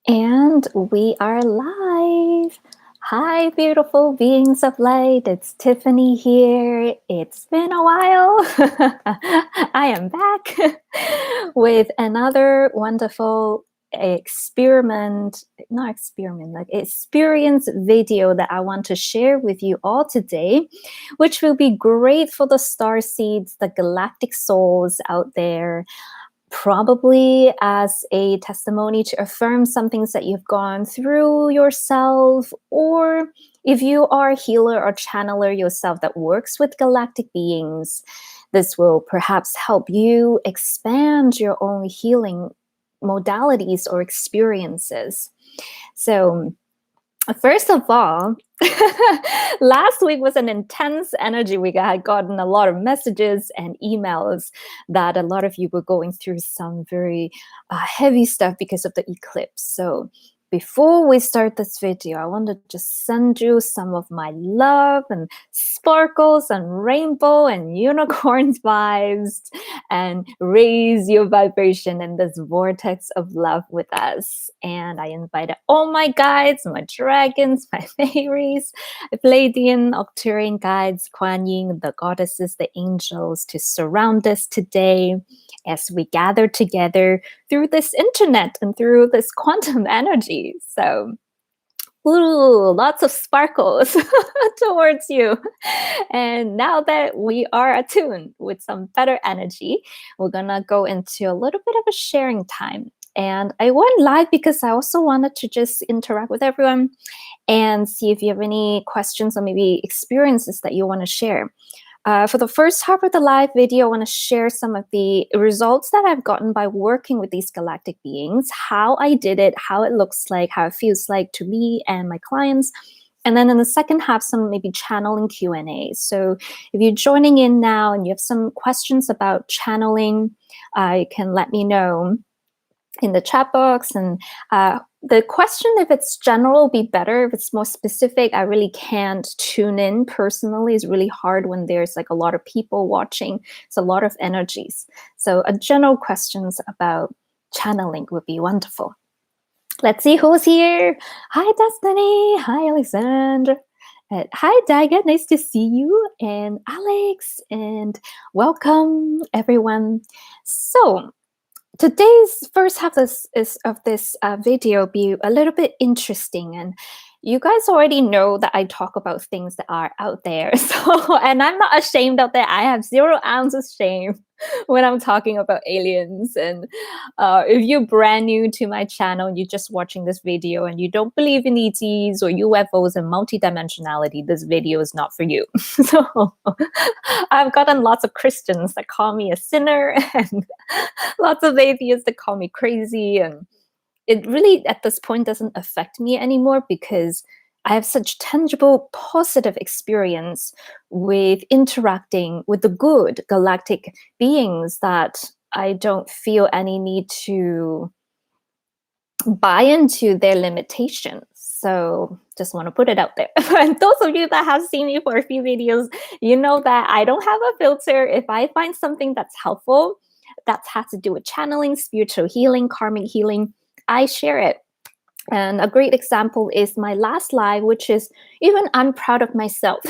And we are live. Hi, beautiful beings of light. It's Tiffany here. It's been a while. I am back with another wonderful experience video that I want to share with you all today, which will be great for the star seeds, the galactic souls out there, probably as a testimony to affirm some things that you've gone through yourself, or if you are a healer or channeler yourself that works with galactic beings, this will perhaps help you expand your own healing modalities or experiences. So first of all, last week was an intense energy week. I had gotten a lot of messages and emails that a lot of you were going through some very heavy stuff because of the eclipse. So before we start this video, I want to just send you some of my love and sparkles and rainbow and unicorns vibes and raise your vibration in this vortex of love with us. And I invited all my guides, my dragons, my fairies, Palladian, Octurian guides, Kuan Yin, the goddesses, the angels to surround us today as we gather together through this internet and through this quantum energy. So, ooh, lots of sparkles towards you. And now that we are attuned with some better energy, we're gonna go into a little bit of a sharing time. And I went live because I also wanted to just interact with everyone and see if you have any questions or maybe experiences that you want to share. For the first half of the live video, I want to share some of the results that I've gotten by working with these galactic beings, how I did it, how it looks like, how it feels like to me and my clients. And then in the second half, some maybe channeling Q&A. So if you're joining in now and you have some questions about channeling, you can let me know in the chat box. And the question, if it's general, will be better. If it's more specific, I really can't tune in personally. It's really hard when there's like a lot of people watching. It's a lot of energies. So a general questions about channeling would be wonderful. Let's see who's here. Hi, Destiny. Hi, Alexandra. Hi, Daga. Nice to see you. And Alex. And welcome, everyone. So today's first half of this video be a little bit interesting, and you guys already know that I talk about things that are out there. So, and I'm not ashamed of that. I have 0 ounce of shame when I'm talking about aliens. And if you're brand new to my channel, you're just watching this video and you don't believe in ETs or UFOs and multidimensionality, this video is not for you. So I've gotten lots of Christians that call me a sinner and lots of atheists that call me crazy. And it really, at this point, doesn't affect me anymore because I have such tangible, positive experience with interacting with the good galactic beings that I don't feel any need to buy into their limitations. So just want to put it out there. And those of you that have seen me for a few videos, you know that I don't have a filter. If I find something that's helpful, that has to do with channeling, spiritual healing, karmic healing, I share it. And a great example is my last live, which is even I'm proud of myself.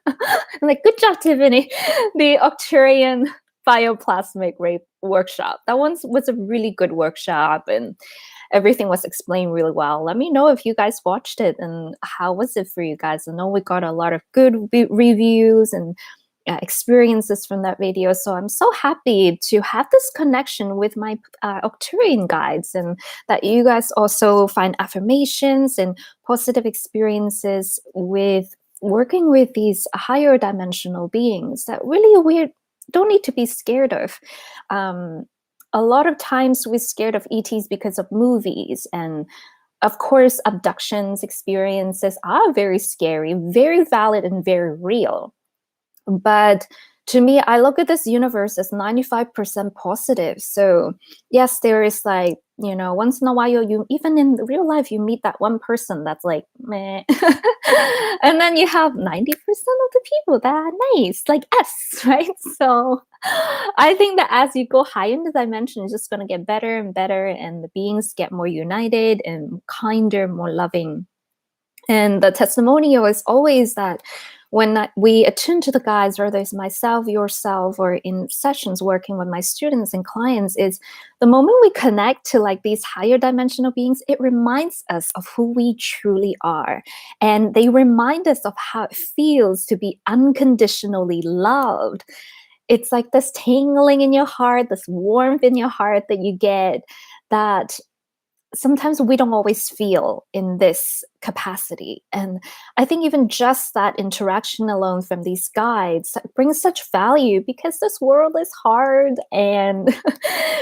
I'm like, good job, Tiffany. The Octurian bioplasmic rape workshop. That one was a really good workshop and everything was explained really well. Let me know if you guys watched it and how was it for you guys. I know we got a lot of good reviews and experiences from that video. So I'm so happy to have this connection with my Octurian guides, and that you guys also find affirmations and positive experiences with working with these higher dimensional beings that really we don't need to be scared of. A lot of times we're scared of ETs because of movies, and of course abductions experiences are very scary, very valid and very real. But to me, I look at this universe as 95% positive. So yes, there is like, once in a while, you even in real life, you meet that one person that's like, meh. And then you have 90% of the people that are nice, like us, right? So I think that as you go high in the dimension, it's just going to get better and better, and the beings get more united and kinder, more loving. And the testimonial is always that when we attune to the guides, whether it's myself, yourself, or in sessions working with my students and clients, is the moment we connect to like these higher dimensional beings, it reminds us of who we truly are. And they remind us of how it feels to be unconditionally loved. It's like this tingling in your heart, this warmth in your heart that you get, that sometimes we don't always feel in this capacity. And I think even just that interaction alone from these guides brings such value, because this world is hard and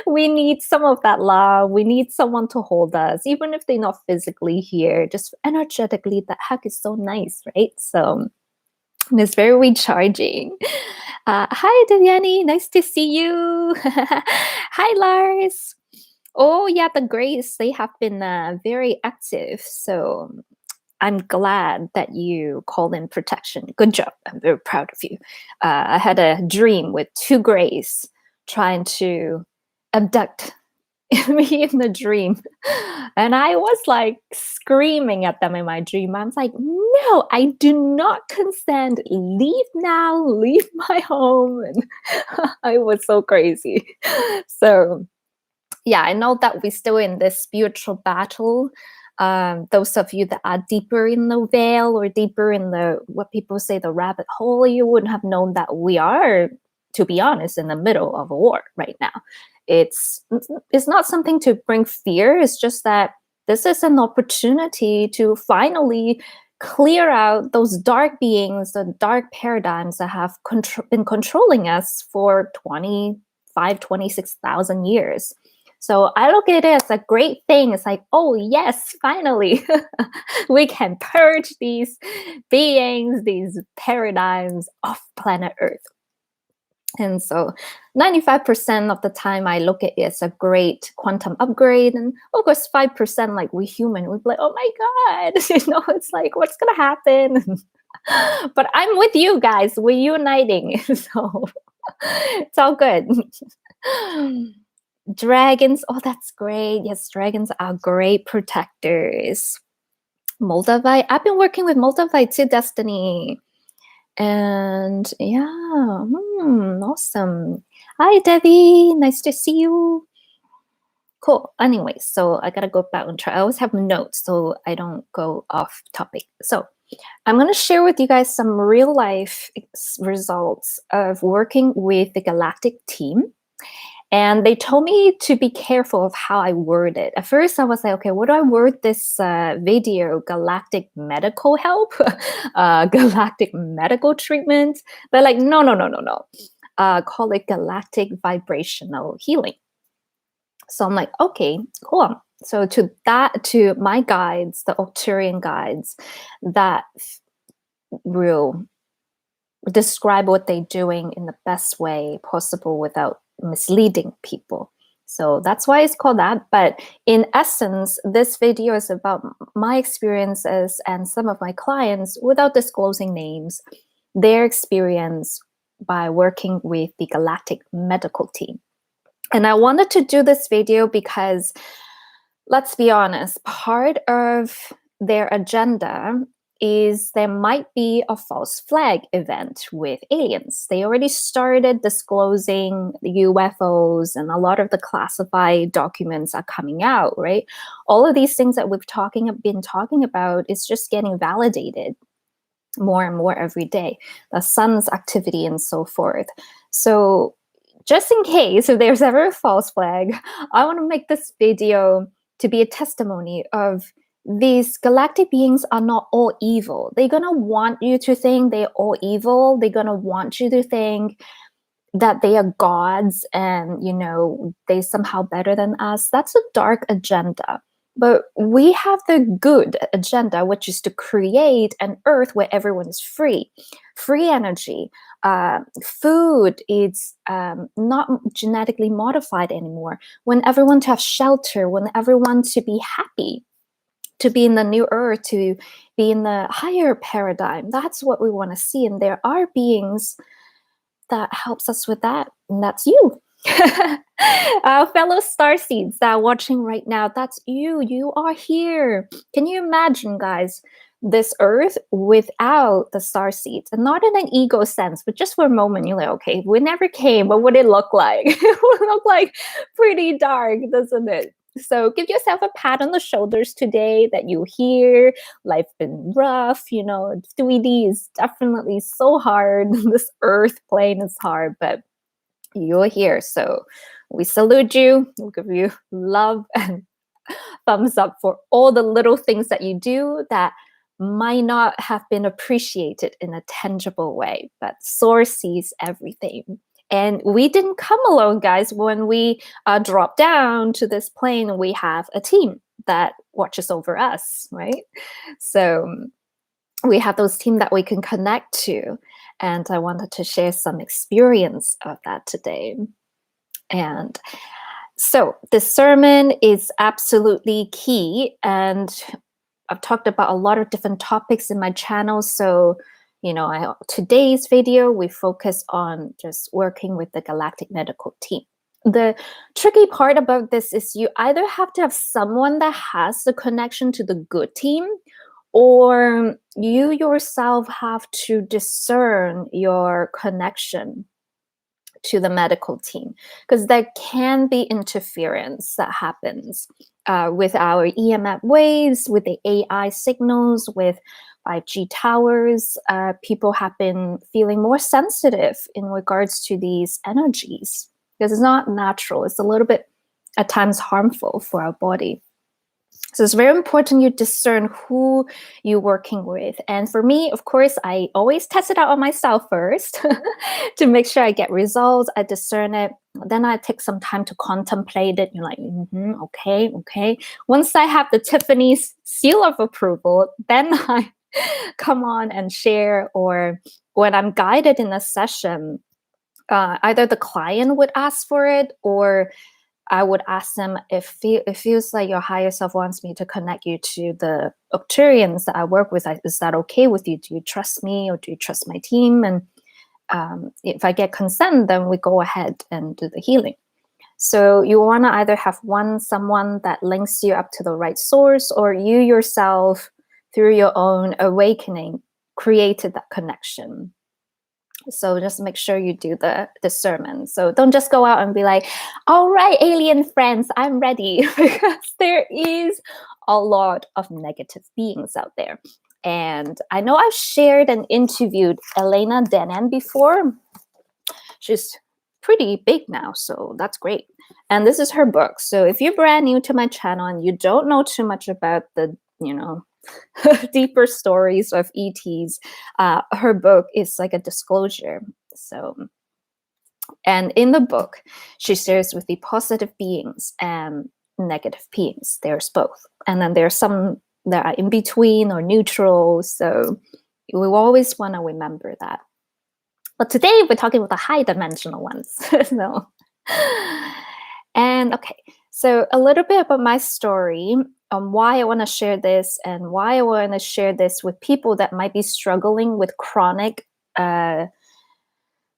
we need some of that love. We need someone to hold us, even if they're not physically here, just energetically. That hug is so nice, right? So it's very recharging. Hi, Devyani. Nice to see you. Hi, Lars. Oh, yeah, the Greys, they have been very active. So I'm glad that you called in protection. Good job. I'm very proud of you. I had a dream with 2 Greys trying to abduct me in the dream. And I was like screaming at them in my dream. I was like, no, I do not consent. Leave now. Leave my home. And I was so crazy. So yeah, I know that we're still in this spiritual battle. Those of you that are deeper in the veil or deeper in the, what people say, the rabbit hole, you wouldn't have known that we are, to be honest, in the middle of a war right now. It's not something to bring fear. It's just that this is an opportunity to finally clear out those dark beings, the dark paradigms that have been controlling us for 26,000 years. So I look at it as a great thing. It's like, oh yes, finally, we can purge these beings, these paradigms off planet Earth. And so 95% of the time I look at it as a great quantum upgrade. And of course, 5% like we human, we'd be like, oh my God, it's like, what's going to happen? But I'm with you guys, we're uniting. So it's all good. Dragons, oh, that's great. Yes, dragons are great protectors. Moldavite, I've been working with Moldavite too, Destiny. And yeah, awesome. Hi, Debbie. Nice to see you. Cool. Anyway, so I gotta go back and try. I always have notes so I don't go off topic. So I'm going to share with you guys some real life results of working with the Galactic team. And they told me to be careful of how I word it. At first, I was like, okay, what do I word this video? Galactic medical help? Galactic medical treatment? They're like, no. Call it galactic vibrational healing. So I'm like, okay, cool. So to my guides, the Octurian guides, that will describe what they're doing in the best way possible without misleading people. So that's why it's called that. But in essence, this video is about my experiences and some of my clients, without disclosing names, their experience by working with the Galactic medical team. And I wanted to do this video because, let's be honest, part of their agenda is there might be a false flag event with aliens. They already started disclosing the UFOs, and a lot of the classified documents are coming out, right? All of these things that we've been talking about is just getting validated more and more every day. The sun's activity and so forth. So just in case if there's ever a false flag, I want to make this video to be a testimony of these galactic beings are not all evil. They're going to want you to think they're all evil. They're going to want you to think that they are gods and, they somehow better than us. That's a dark agenda. But we have the good agenda, which is to create an earth where everyone is free energy, Food is not genetically modified anymore. When everyone to have shelter, when everyone to be happy, to be in the new earth, to be in the higher paradigm. That's what we want to see. And there are beings that helps us with that, and that's you. Our fellow star seeds that are watching right now, that's you. You are here. Can you imagine, guys, this earth without the star seeds? And not in an ego sense, but just for a moment, you're like, okay, if we never came, what would it look like? It would look like pretty dark, doesn't it? So give yourself a pat on the shoulders today that you're here. Life been rough, 3D is definitely so hard. This earth plane is hard, but you're here. So we salute you. We'll give you love and thumbs up for all the little things that you do that might not have been appreciated in a tangible way, but Source sees everything. And we didn't come alone, guys. When we drop down to this plane, we have a team that watches over us, right? So we have those team that we can connect to. And I wanted to share some experience of that today. And so this sermon is absolutely key. And I've talked about a lot of different topics in my channel. So today's video, we focus on just working with the Galactic Medical team. The tricky part about this is you either have to have someone that has the connection to the good team, or you yourself have to discern your connection to the medical team, because there can be interference that happens with our EMF waves, with the AI signals, with 5G towers. People have been feeling more sensitive in regards to these energies because it's not natural. It's a little bit at times harmful for our body. So it's very important you discern who you're working with. And for me, of course, I always test it out on myself first to make sure I get results. I discern it. Then I take some time to contemplate it. You're like, okay. Once I have the Tiffany's seal of approval, then I come on and share. Or when I'm guided in a session, either the client would ask for it, or I would ask them if it feels like your higher self wants me to connect you to the Octurians that I work with. Is that okay with you? Do you trust me, or do you trust my team? And if I get consent, then we go ahead and do the healing. So you want to either have someone that links you up to the right source, or you yourself, through your own awakening, created that connection. So just make sure you do the discernment. So don't just go out and be like, all right, alien friends, I'm ready. Because there is a lot of negative beings out there. And I know I've shared and interviewed Elena Denan before. She's pretty big now, so that's great. And this is her book. So if you're brand new to my channel and you don't know too much about the, deeper stories of ETs, her book is like a disclosure. So, and in the book, she shares with the positive beings and negative beings. There's both. And then there's some that are in between or neutral. So we always want to remember that. But today we're talking about the high dimensional ones. And okay, so a little bit about my story, why I want to share this, and why I want to share this with people that might be struggling with chronic, I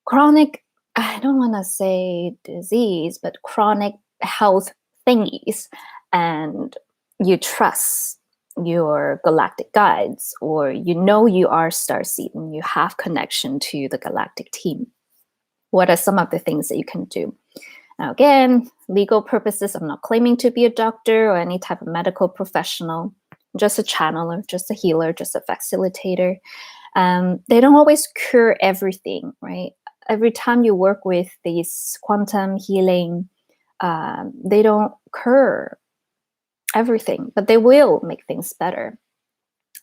don't want to say disease, but chronic health thingies, and you trust your galactic guides, or you are starseed and you have connection to the galactic team. What are some of the things that you can do? Now, again, legal purposes, I'm not claiming to be a doctor or any type of medical professional. I'm just a channeler, just a healer, just a facilitator. They don't always cure everything, right? Every time you work with these quantum healing, they don't cure everything, but they will make things better.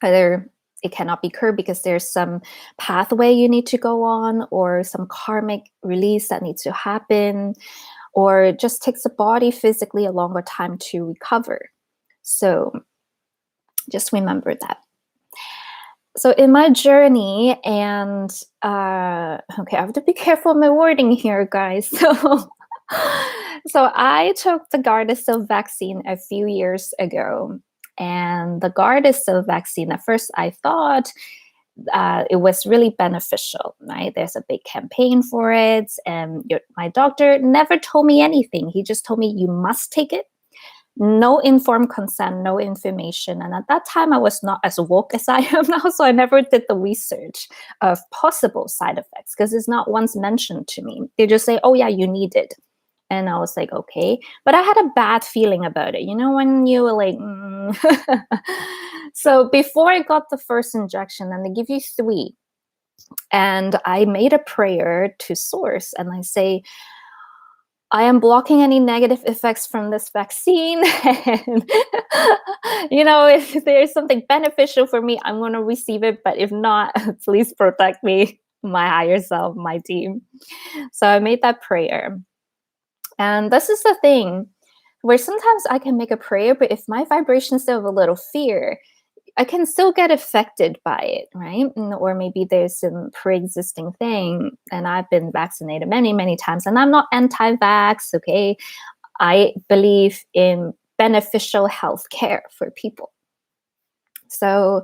Either it cannot be cured because there's some pathway you need to go on, or some karmic release that needs to happen, or it just takes the body physically a longer time to recover. So just remember that. So in my journey, and okay, I have to be careful of my wording here, guys. So I took the Gardasil vaccine a few years ago, and the Gardasil vaccine. At first, I thought it was really beneficial. Right? There's a big campaign for it, and my doctor never told me anything. He just told me you must take it. No informed consent, no information. And at that time, I was not as woke as I am now, so I never did the research of possible side effects because it's not once mentioned to me. They just say, oh, yeah, you need it. And I was like, okay. But I had a bad feeling about it. You know, when you were like, So before I got the first injection, and they give you 3, and I made a prayer to Source, and I say, I am blocking any negative effects from this vaccine. And, if there's something beneficial for me, I'm going to receive it. But if not, please protect me, my higher self, my team. So I made that prayer. And this is the thing where sometimes I can make a prayer, but if my vibration still have a little fear, I can still get affected by it, right? Or maybe there's some pre-existing thing, and I've been vaccinated many, many times, and I'm not anti-vax, okay? I believe in beneficial health care for people. So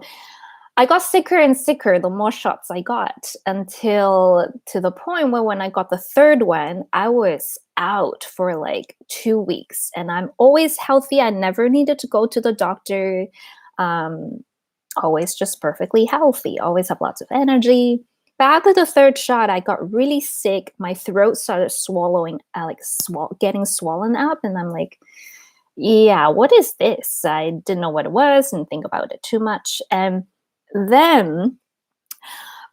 I got sicker and sicker the more shots I got, until to the point where when I got the 3rd one, I was out for like 2 weeks, and I'm always healthy. I never needed to go to the doctor. Always just perfectly healthy, always have lots of energy. But after the 3rd shot, I got really sick. My throat started swallowing, getting swollen up. And I'm like, yeah, what is this? I didn't know what it was and think about it too much. And then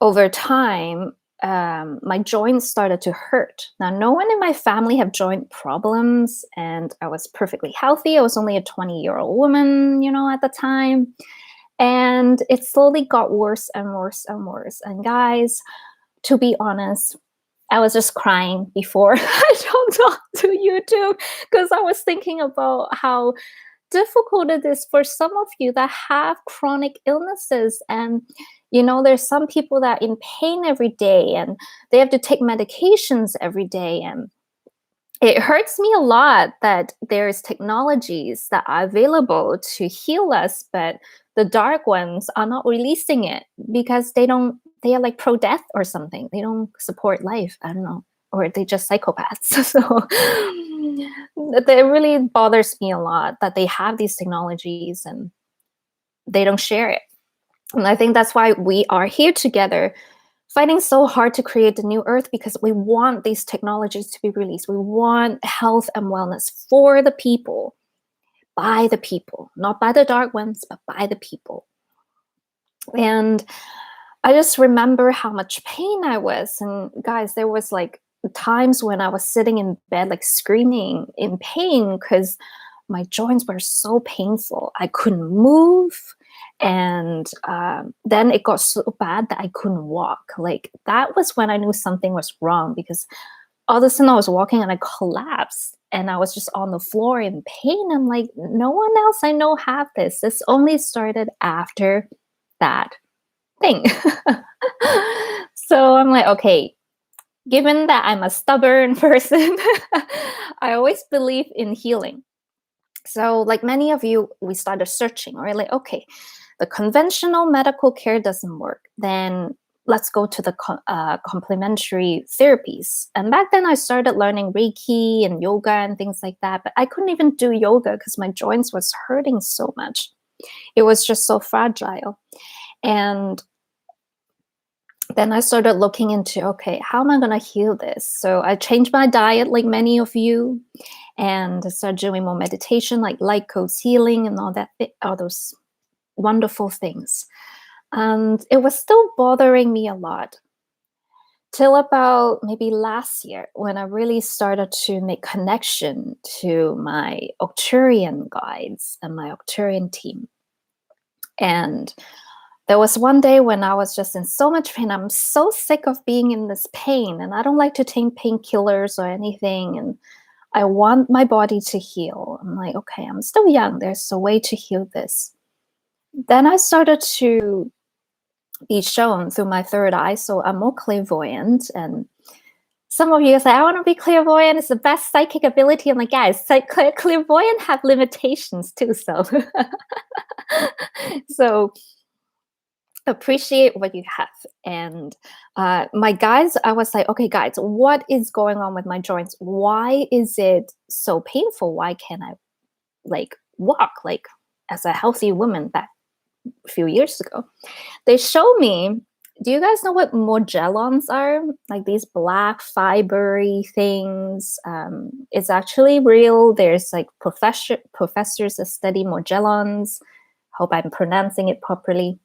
over time, my joints started to hurt. Now, no one in my family have joint problems, and I was perfectly healthy. I was only a 20-year-old woman, at the time. And it slowly got worse and worse and worse. And guys, to be honest, I was just crying before I jumped onto YouTube, because I was thinking about how difficult it is for some of you that have chronic illnesses. And there's some people that are in pain every day, and they have to take medications every day. And it hurts me a lot that there's technologies that are available to heal us, but the dark ones are not releasing it because they are like pro-death or something. They don't support life. I don't know. Or they just psychopaths. So it really bothers me a lot that they have these technologies and they don't share it. And I think that's why we are here together, fighting so hard to create the new earth, because we want these technologies to be released. We want health and wellness for the people, by the people, not by the dark ones, but by the people. And I just remember how much pain I was. And guys, there was like times when I was sitting in bed, like screaming in pain because my joints were so painful. I couldn't move. And then it got so bad that I couldn't walk. Like that was when I knew something was wrong, because all of a sudden I was walking and I collapsed and I was just on the floor in pain. I'm like, no one else I know have this. This only started after that thing. So I'm like, okay, given that I'm a stubborn person, I always believe in healing. So like many of you, we started searching, right? Like, okay, the conventional medical care doesn't work. Then let's go to the complementary therapies. And back then I started learning Reiki and yoga and things like that. But I couldn't even do yoga because my joints was hurting so much. It was just so fragile. And then I started looking into, okay, how am I going to heal this? So I changed my diet like many of you, and I started doing more meditation, like light codes healing and all those wonderful things. And it was still bothering me a lot till about maybe last year, when I really started to make connection to my Arcturian guides and my Arcturian team. And there was one day when I was just in so much pain. I'm so sick of being in this pain, and I don't like to take painkillers or anything. And I want my body to heal. I'm like, okay, I'm still young. There's a way to heal this. Then I started to be shown through my third eye. So I'm more clairvoyant. And some of you say, I want to be clairvoyant. It's the best psychic ability. I'm like, guys, clairvoyant have limitations too. So, so appreciate what you have. And my guys, I was like, okay, guys, what is going on with my joints? Why is it so painful? Why can't I like walk like as a healthy woman back a few years ago? They show me, do you guys know what modellons are? Like these black fibery things. It's actually real. There's like professors that study modellons. Hope I'm pronouncing it properly.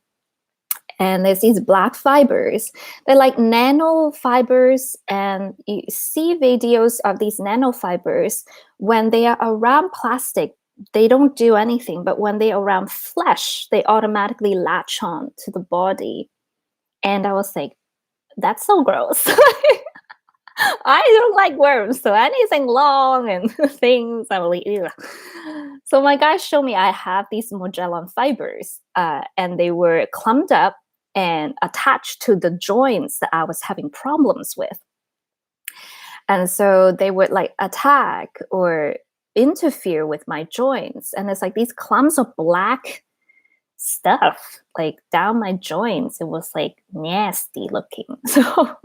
And there's these black fibers. They're like nanofibers, and you see videos of these nanofibers. When they are around plastic, they don't do anything, but when they're around flesh, they automatically latch on to the body. And I was like, that's so gross. I don't like worms, so anything long and things, I'm like, ew. So my guys showed me I have these Magellan fibers, and they were clumped up and attached to the joints that I was having problems with. And so they would like attack or interfere with my joints. And it's like these clumps of black stuff like down my joints. It was like nasty looking. So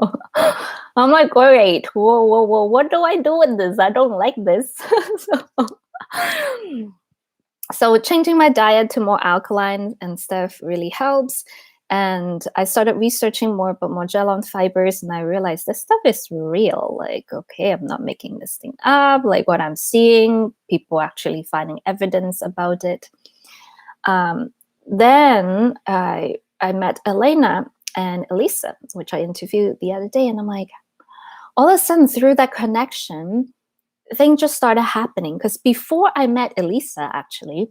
I'm like, great, whoa, what do I do with this? I don't like this. So changing my diet to more alkaline and stuff really helps. And I started researching more about Magellan fibers, and I realized this stuff is real. Like, okay, I'm not making this thing up. Like what I'm seeing, people actually finding evidence about it. Then I met Elena and Elisa, which I interviewed the other day. And I'm like, all of a sudden through that connection, things just started happening. Because before I met Elisa, actually,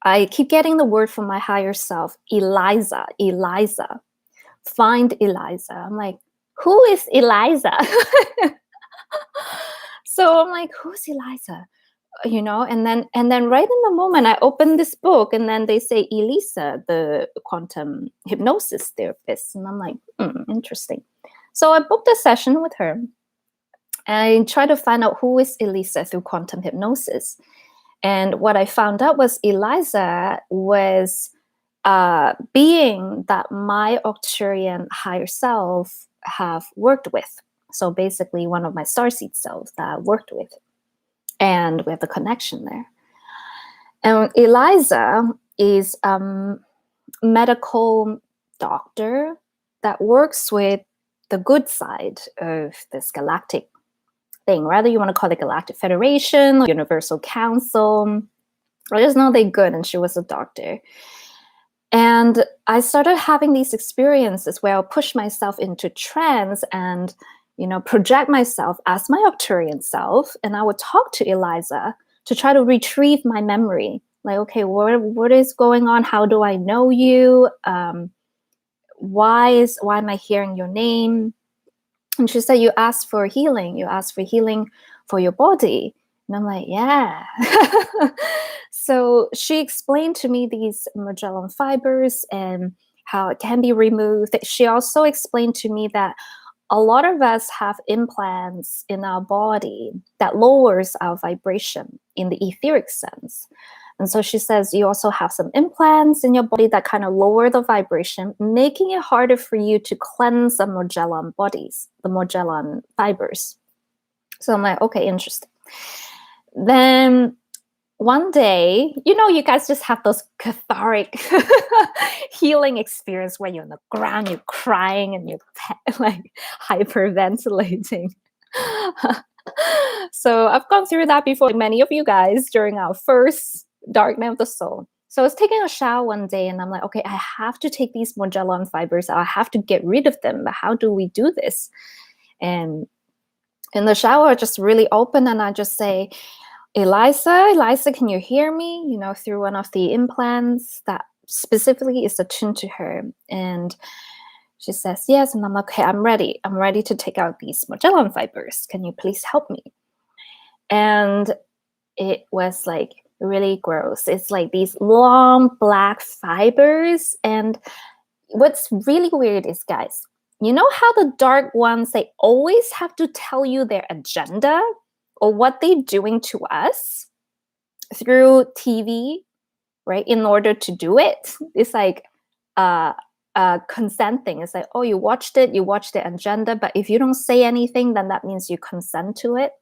I keep getting the word from my higher self, Eliza, find Eliza. I'm like, who is Eliza? So I'm like, who's Eliza? You know, and then right in the moment I open this book, and then they say Elisa, the quantum hypnosis therapist. And I'm like, interesting. So I booked a session with her. I tried to find out who is Elisa through quantum hypnosis. And what I found out was Eliza was being that my Arcturian higher self have worked with. So basically one of my starseed selves that I worked with. And we have the connection there. And Eliza is a medical doctor that works with the good side of this galactic thing. Whether you want to call it Galactic Federation, Universal Council, I just know they're good, and she was a doctor. And I started having these experiences where I'll push myself into trance and, you know, project myself as my Arcturian self, and I would talk to Eliza to try to retrieve my memory. Like, okay, what is going on? How do I know you? Why am I hearing your name? And she said, you asked for healing. You asked for healing for your body. And I'm like, yeah. So she explained to me these Magellan fibers and how it can be removed. She also explained to me that a lot of us have implants in our body that lowers our vibration in the etheric sense. And so she says you also have some implants in your body that kind of lower the vibration, making it harder for you to cleanse the Magellan bodies, the Magellan fibers. So I'm like, okay, interesting. Then one day, you know, you guys just have those cathartic healing experience where you're on the ground, you're crying and you're like hyperventilating. So I've gone through that before, like many of you guys, during our first Dark Night of the Soul. So I was taking a shower one day and I'm like, okay, I have to take these Magellan fibers. I have to get rid of them. But how do we do this? And in the shower, I just really open and I just say, Eliza, can you hear me? You know, through one of the implants that specifically is attuned to her. And she says, yes. And I'm like, okay, I'm ready. I'm ready to take out these Magellan fibers. Can you please help me? And it was like really gross. It's like these long black fibers. And what's really weird is, guys, you know how the dark ones, they always have to tell you their agenda or what they're doing to us through TV, right? In order to do it. It's like consent thing. It's like, oh, you watched the agenda, but if you don't say anything, then that means you consent to it.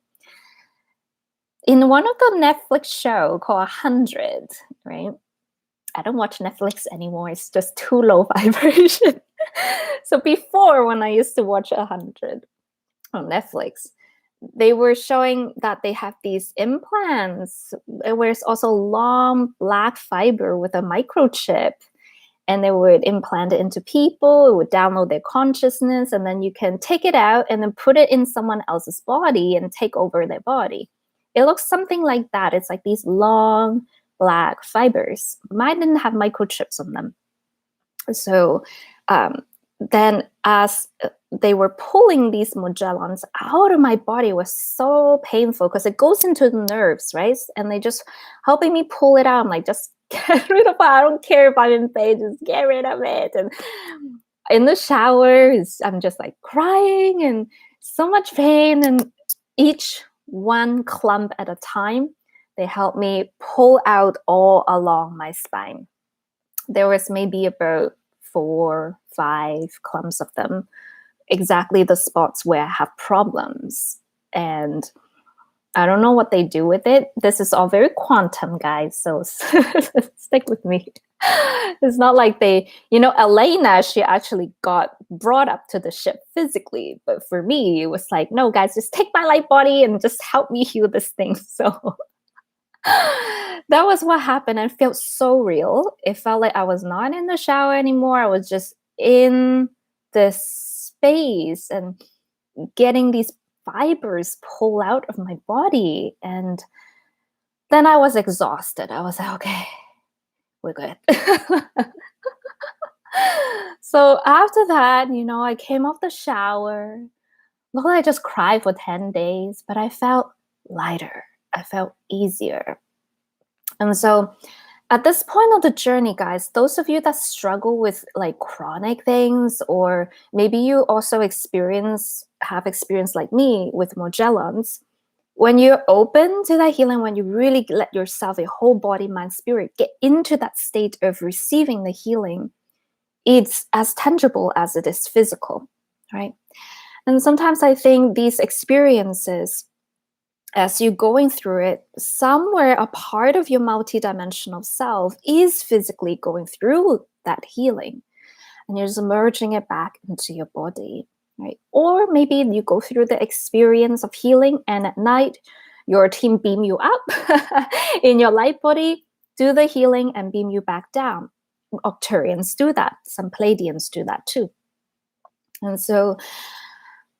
In one of the Netflix show called 100, right? I don't watch Netflix anymore. It's just too low vibration. So before, when I used to watch 100 on Netflix, they were showing that they have these implants where it's also long black fiber with a microchip. And they would implant it into people. It would download their consciousness. And then you can take it out and then put it in someone else's body and take over their body. It looks something like that. It's like these long black fibers. Mine didn't have microchips on them. So then as they were pulling these Magellans out of my body, it was so painful because it goes into the nerves, right? And they just helping me pull it out. I'm like, just get rid of it. I don't care if I'm in pain, just get rid of it. And in the shower, I'm just like crying and so much pain. And each one clump at a time, they helped me pull out all along my spine. There was maybe about 4, 5 clumps of them, exactly the spots where I have problems. And I don't know what they do with it. This is all very quantum, guys, so stick with me. It's not like they, Elena, she actually got brought up to the ship physically. But for me, it was like, no, guys, just take my light body and just help me heal this thing. So that was what happened, and it felt so real. It felt like I was not in the shower anymore. I was just in this space and getting these fibers pull out of my body. And then I was exhausted. I was like, okay, we're good. So after that, I came off the shower. Well, I just cried for 10 days, but I felt lighter. I felt easier. And so at this point of the journey, guys, those of you that struggle with like chronic things, or maybe you also have experience like me with Magellans, when you're open to that healing, when you really let yourself, your whole body, mind, spirit, get into that state of receiving the healing, it's as tangible as it is physical, right? And sometimes I think these experiences, as you're going through it, somewhere a part of your multidimensional self is physically going through that healing, and you're just merging it back into your body, right? Or maybe you go through the experience of healing, and at night, your team beam you up in your light body, do the healing, and beam you back down. Octurians do that. Some Pleiadians do that too. And so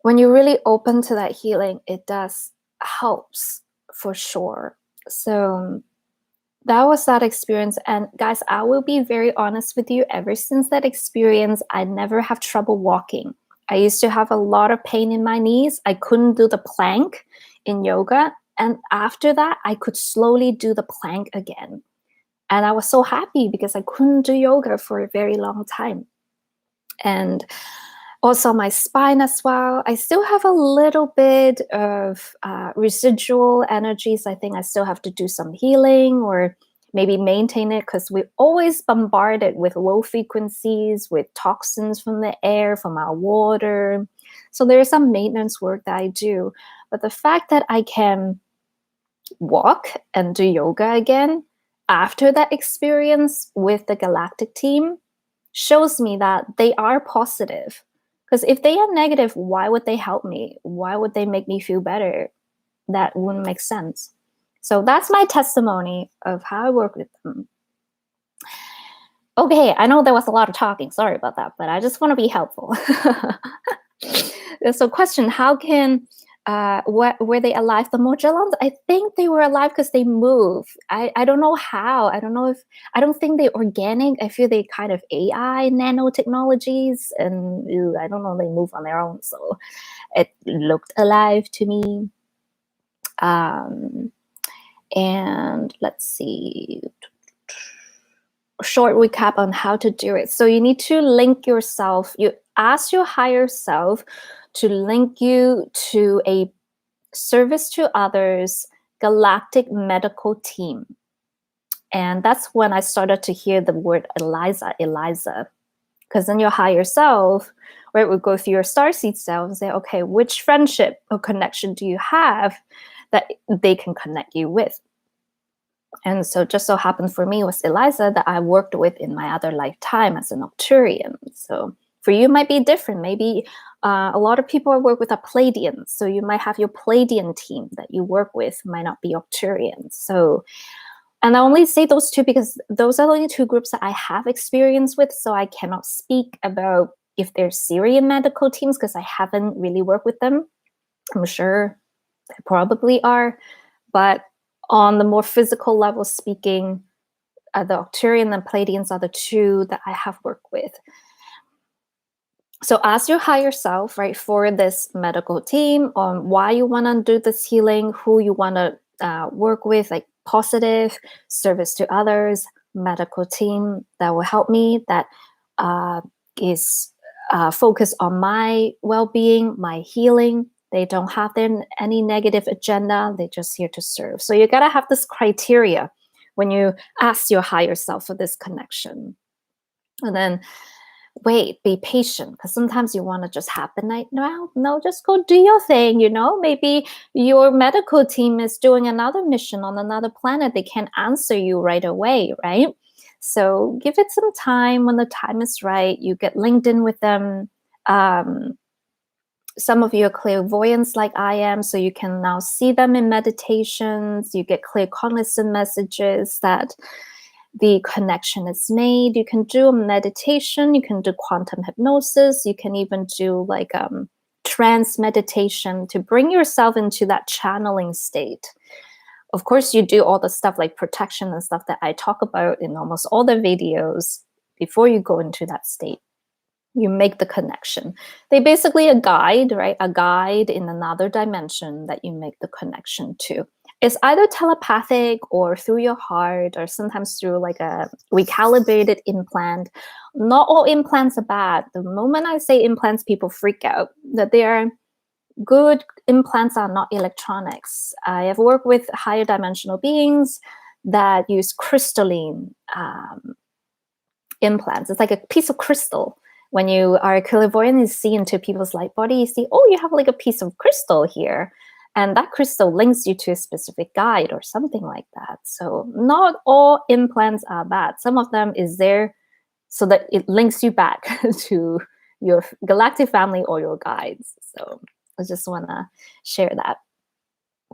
when you're really open to that healing, it does helps for sure. So that was that experience. And guys, I will be very honest with you. Ever since that experience, I never have trouble walking. I used to have a lot of pain in my knees. I couldn't do the plank in yoga. And after that, I could slowly do the plank again. And I was so happy because I couldn't do yoga for a very long time. And also my spine as well. I still have a little bit of residual energies. I think I still have to do some healing or maybe maintain it, because we're always bombarded with low frequencies, with toxins from the air, from our water. So there's some maintenance work that I do. But the fact that I can walk and do yoga again after that experience with the Galactic team shows me that they are positive. Because if they are negative, why would they help me? Why would they make me feel better? That wouldn't make sense. So that's my testimony of how I work with them. Okay, I know there was a lot of talking. Sorry about that, but I just want to be helpful. So question, how can, were they alive? The Magellans, I think they were alive because they move. I don't know how. I don't think they're organic. I feel they kind of AI nanotechnologies, and I don't know, they move on their own. So it looked alive to me. And let's see. short recap on how to do it. So you need to link yourself, you ask your higher self to link you to a service to others galactic medical team. And that's when I started to hear the word Eliza. Because then your higher self, right, will go through your starseed self and say, okay, which friendship or connection do you have that they can connect you with? And so just so happened for me was Eliza that I worked with in my other lifetime as an Octurian. So for you, it might be different. Maybe a lot of people work with a Pleiadian. So you might have your Pleiadian team that you work with might not be Octurian. So, and I only say those two because those are the only two groups that I have experience with. So I cannot speak about if they're Syrian medical teams because I haven't really worked with them. I'm sure they probably are. But on the more physical level speaking, the Octurian and Pleiadians are the two that I have worked with. So ask your higher self, right, for this medical team on why you want to do this healing, who you want to work with, like positive, service to others, medical team that will help me, that is focused on my well-being, my healing. They don't have any negative agenda. They're just here to serve. So you got to have this criteria when you ask your higher self for this connection. And then wait, be patient, because sometimes you want to just happen like, no, just go do your thing, maybe your medical team is doing another mission on another planet. They can't answer you right away, right? So give it some time. When the time is right, you get linked in with them. Some of you are clairvoyants like I am, so you can now see them in meditations. You get clear cognizant messages that the connection is made. You can do a meditation, you can do quantum hypnosis, you can even do like trance meditation to bring yourself into that channeling state. Of course, you do all the stuff like protection and stuff that I talk about in almost all the videos before you go into that state. You make the connection. They basically a guide, right? A guide in another dimension that you make the connection to. It's either telepathic or through your heart or sometimes through like a recalibrated implant. Not all implants are bad. The moment I say implants, people freak out. That they are good implants are not electronics. I have worked with higher dimensional beings that use crystalline implants. It's like a piece of crystal. When you are a clairvoyant, you see into people's light body, you see, oh, you have like a piece of crystal here. And that crystal links you to a specific guide or something like that. So not all implants are bad. Some of them is there so that it links you back to your galactic family or your guides. So I just want to share that.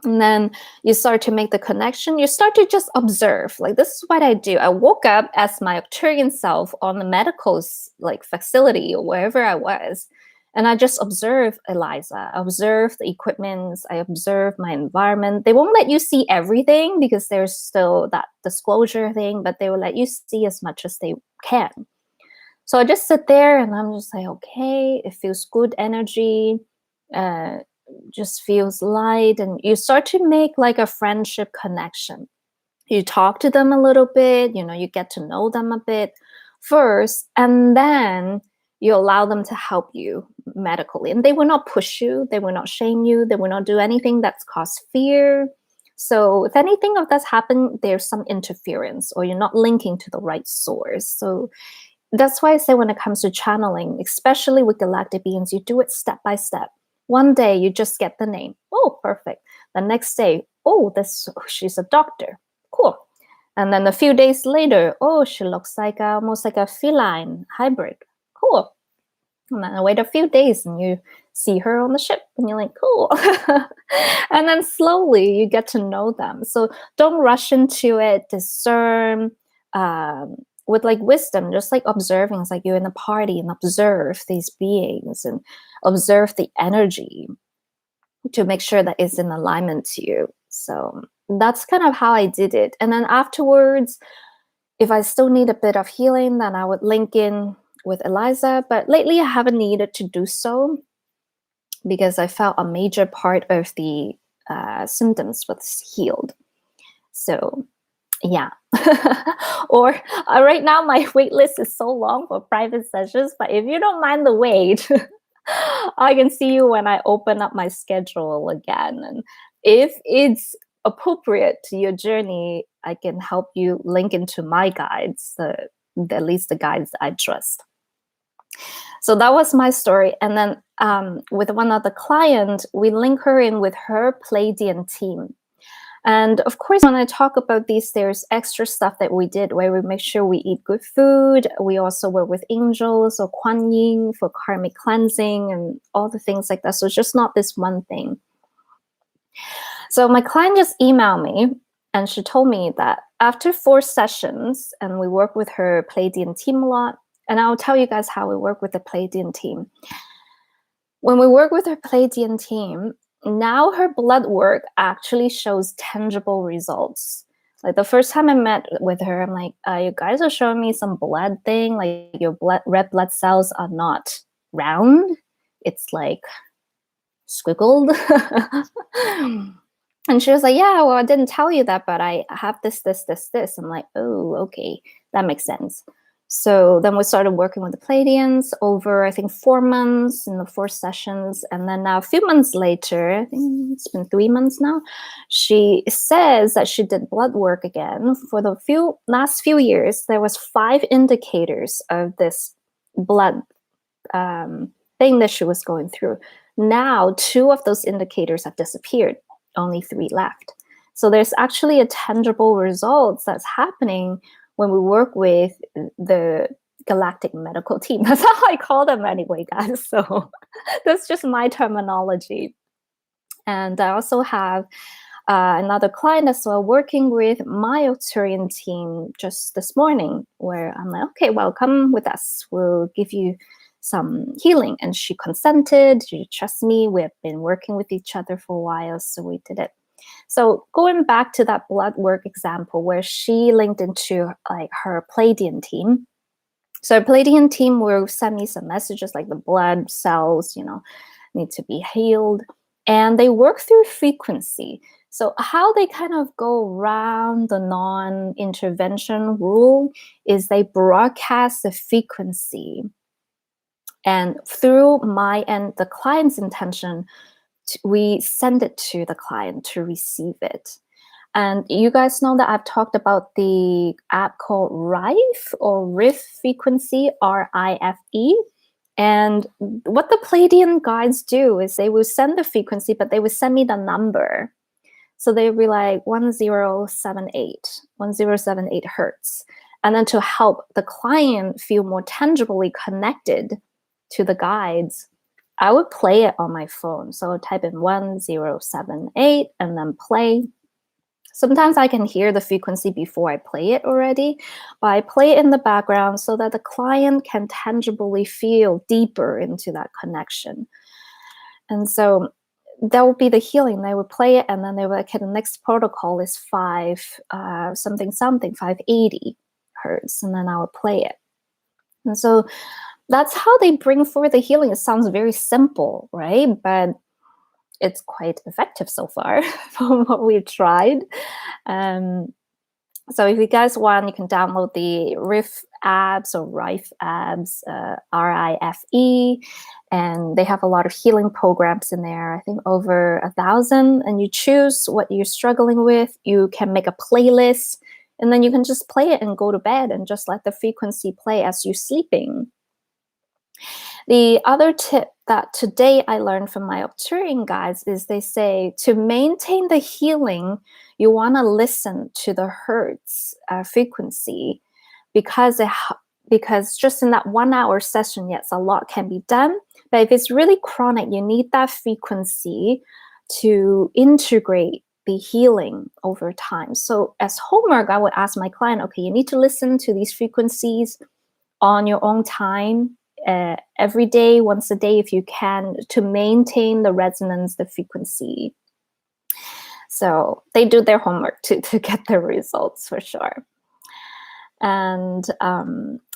And then you start to make the connection. You start to just observe. Like, this is what I do. I woke up as my Arcturian self on the medical like facility or wherever I was. And I just observe Eliza, I observe the equipment, I observe my environment. They won't let you see everything because there's still that disclosure thing, but they will let you see as much as they can. So I just sit there and I'm just like, okay, it feels good energy, just feels light. And you start to make like a friendship connection. You talk to them a little bit, you get to know them a bit first, and then you allow them to help you medically. And they will not push you. They will not shame you. They will not do anything that's cause fear. So if anything of that's happened, there's some interference or you're not linking to the right source. So that's why I say when it comes to channeling, especially with galactic beings, you do it step by step. One day you just get the name. Oh, perfect. The next day, oh, she's a doctor. Cool. And then a few days later, oh, she looks like almost like a feline hybrid. Cool. And then I wait a few days and you see her on the ship and you're like, cool. And then slowly you get to know them. So don't rush into it. Discern with like wisdom, just like observing. It's like you're in a party and observe these beings and observe the energy to make sure that it's in alignment to you. So that's kind of how I did it. And then afterwards, if I still need a bit of healing, then I would link in with Eliza. But lately I haven't needed to do so because I felt a major part of the symptoms was healed. So Yeah. Or right now, my wait list is so long for private sessions, but if you don't mind the wait, I can see you when I open up my schedule again. And if it's appropriate to your journey, I can help you link into my guides, at least the guides I trust. So that was my story. And then with one other client, we link her in with her Pleiadian team. And of course, when I talk about these, there's extra stuff that we did where we make sure we eat good food. We also work with angels or Kuan Yin for karmic cleansing and all the things like that. So it's just not this one thing. So my client just emailed me and she told me that after 4 sessions, and we work with her Pleiadian team a lot, and I'll tell you guys how we work with the Pleiadian team. When we work with her Pleiadian team, now her blood work actually shows tangible results. Like the first time I met with her, I'm like, you guys are showing me some blood thing. Like your red blood cells are not round. It's like squiggled. And she was like, yeah, well, I didn't tell you that, but I have this. I'm like, oh, okay, that makes sense. So then we started working with the Pleiadians over, I think, 4 months in the 4 sessions. And then now a few months later, I think it's been 3 months now, she says that she did blood work again. For the last few years, there was 5 indicators of this blood thing that she was going through. Now, 2 of those indicators have disappeared, only 3 left. So there's actually a tangible results that's happening when we work with the galactic medical team. That's how I call them anyway, guys. So that's just my terminology. And I also have another client as well working with my Arcturian team just this morning, where I'm like, okay, well, come with us. We'll give you some healing. And she consented. She trusts me. We have been working with each other for a while, so we did it. So going back to that blood work example where she linked into like her Pleiadian team. So Pleiadian team will send me some messages like the blood cells, need to be healed. And they work through frequency. So how they kind of go around the non-intervention rule is they broadcast the frequency. And through my and the client's intention, we send it to the client to receive it. And you guys know that I've talked about the app called Rife or Riff Frequency, RIFE. And what the Pleiadian guides do is they will send the frequency, but they will send me the number. So they will be like 1078 hertz. And then to help the client feel more tangibly connected to the guides, I would play it on my phone. So I type in 1078 and then play. Sometimes I can hear the frequency before I play it already, but I play it in the background so that the client can tangibly feel deeper into that connection. And so that would be the healing. They would play it and then they would, okay, the next protocol is 580 hertz, and then I would play it. And so that's how they bring forward the healing. It sounds very simple, right? But it's quite effective so far from what we've tried. So if you guys want, you can download the Riff apps or Rife apps, RIFE, and they have a lot of healing programs in there. I think over 1,000, and you choose what you're struggling with. You can make a playlist, and then you can just play it and go to bed and just let the frequency play as you're sleeping. The other tip that today I learned from my Arcturian guides is they say to maintain the healing, you want to listen to the hertz frequency because just in that 1 hour session, yes, a lot can be done. But if it's really chronic, you need that frequency to integrate the healing over time. So as homework, I would ask my client, okay, you need to listen to these frequencies on your own time. Every day, once a day, if you can, to maintain the resonance, the frequency. So they do their homework to get the results for sure. And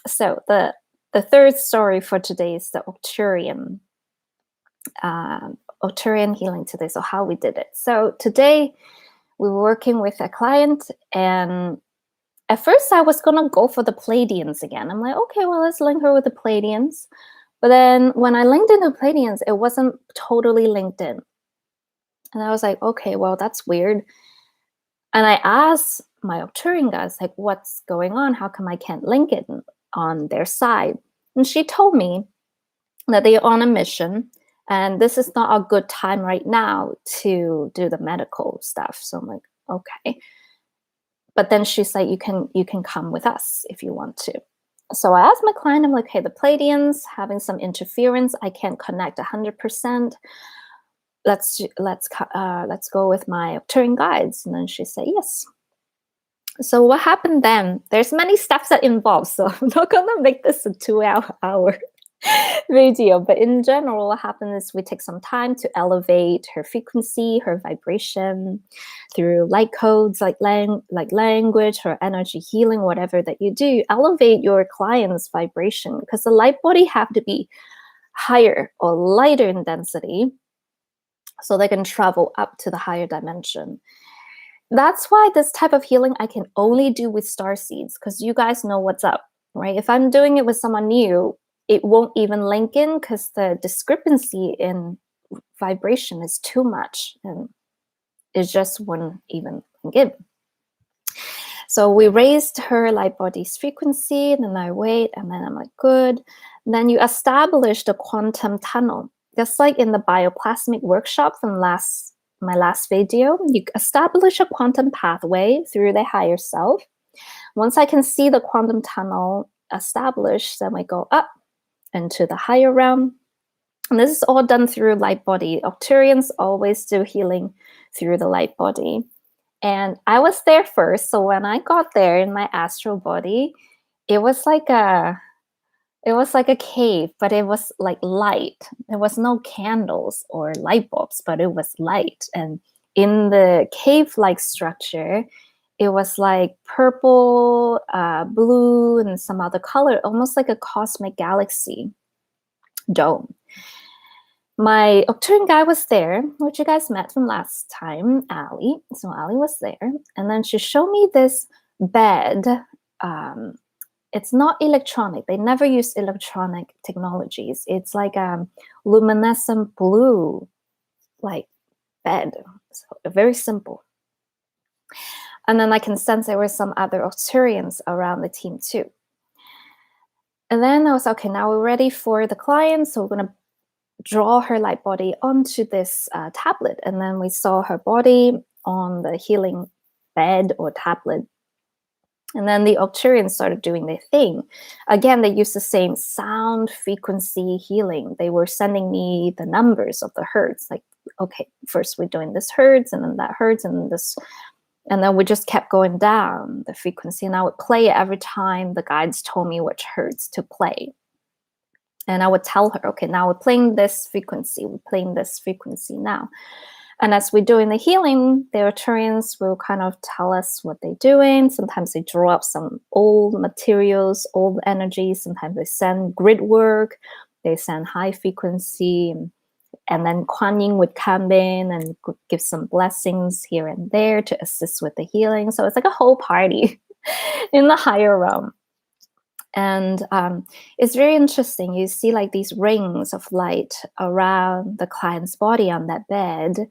so the third story for today is the Arcturian healing today. So how we did it. So today we were working with a client, and at first I was gonna go for the Pleiadians again. I'm like, okay, well, let's link her with the Pleiadians. But then when I linked into Pleiadians, it wasn't totally linked in. And I was like, okay, well, that's weird. And I asked my Arcturian guys, like, what's going on? How come I can't link it on their side? And she told me that they're on a mission and this is not a good time right now to do the medical stuff. So I'm like, okay. But then she's like, you can come with us if you want to. So I asked my client, I'm like, hey, the Pleiadians having some interference. I can't connect 100%. Let's go with my Arcturian guides. And then she said, yes. So what happened then? There's many steps that involve, so I'm not gonna make this a 2-hour video, but in general, what happens is we take some time to elevate her frequency, her vibration through light codes, like language or energy healing, whatever that you do. Elevate your client's vibration because the light body have to be higher or lighter in density so they can travel up to the higher dimension. That's why this type of healing I can only do with star seeds because you guys know what's up, right? If I'm doing it with someone new, it won't even link in because the discrepancy in vibration is too much and it just wouldn't even link in. So we raised her light body's frequency, and then I wait, and then I'm like, good. And then you establish the quantum tunnel. Just like in the bioplasmic workshop from my last video, you establish a quantum pathway through the higher self. Once I can see the quantum tunnel established, then we go up into the higher realm. And this is all done through light body. Arcturians always do healing through the light body. And I was there first. So when I got there in my astral body, it was like a cave, but it was like light. There was no candles or light bulbs, but it was light. And in the cave-like structure, it was like purple, blue, and some other color, almost like a cosmic galaxy dome. My Arcturian guy was there, which you guys met from last time, Ali. So Ali was there. And then she showed me this bed. It's not electronic. They never use electronic technologies. It's like a luminescent blue, like bed. So very simple. And then I can sense there were some other Arcturians around the team too. And then I was, okay, now we're ready for the client. So we're going to draw her light body onto this tablet. And then we saw her body on the healing bed or tablet. And then the Arcturians started doing their thing. Again, they used the same sound frequency healing. They were sending me the numbers of the hertz. Like, okay, first we're doing this hertz, and then that hertz, and then this. And then we just kept going down the frequency. And I would play it every time the guides told me which hertz to play. And I would tell her, okay, now we're playing this frequency. We're playing this frequency now. And as we're doing the healing, the Arcturians will kind of tell us what they're doing. Sometimes they draw up some old materials, old energy. Sometimes they send grid work. They send high frequency. And then Kuan Yin would come in and give some blessings here and there to assist with the healing. So it's like a whole party in the higher realm. And it's very interesting. You see like these rings of light around the client's body on that bed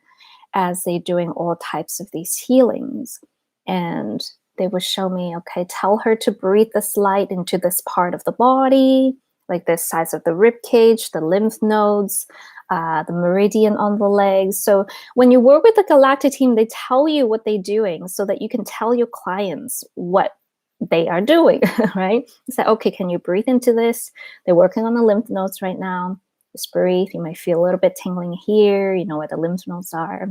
as they're doing all types of these healings. And they would show me, okay, tell her to breathe this light into this part of the body, like the size of the rib cage, the lymph nodes, the meridian on the legs. So when you work with the Galactic team, they tell you what they're doing so that you can tell your clients what they are doing, right? Say, okay, can you breathe into this? They're working on the lymph nodes right now. Just breathe. You might feel a little bit tingling here, you know, where the lymph nodes are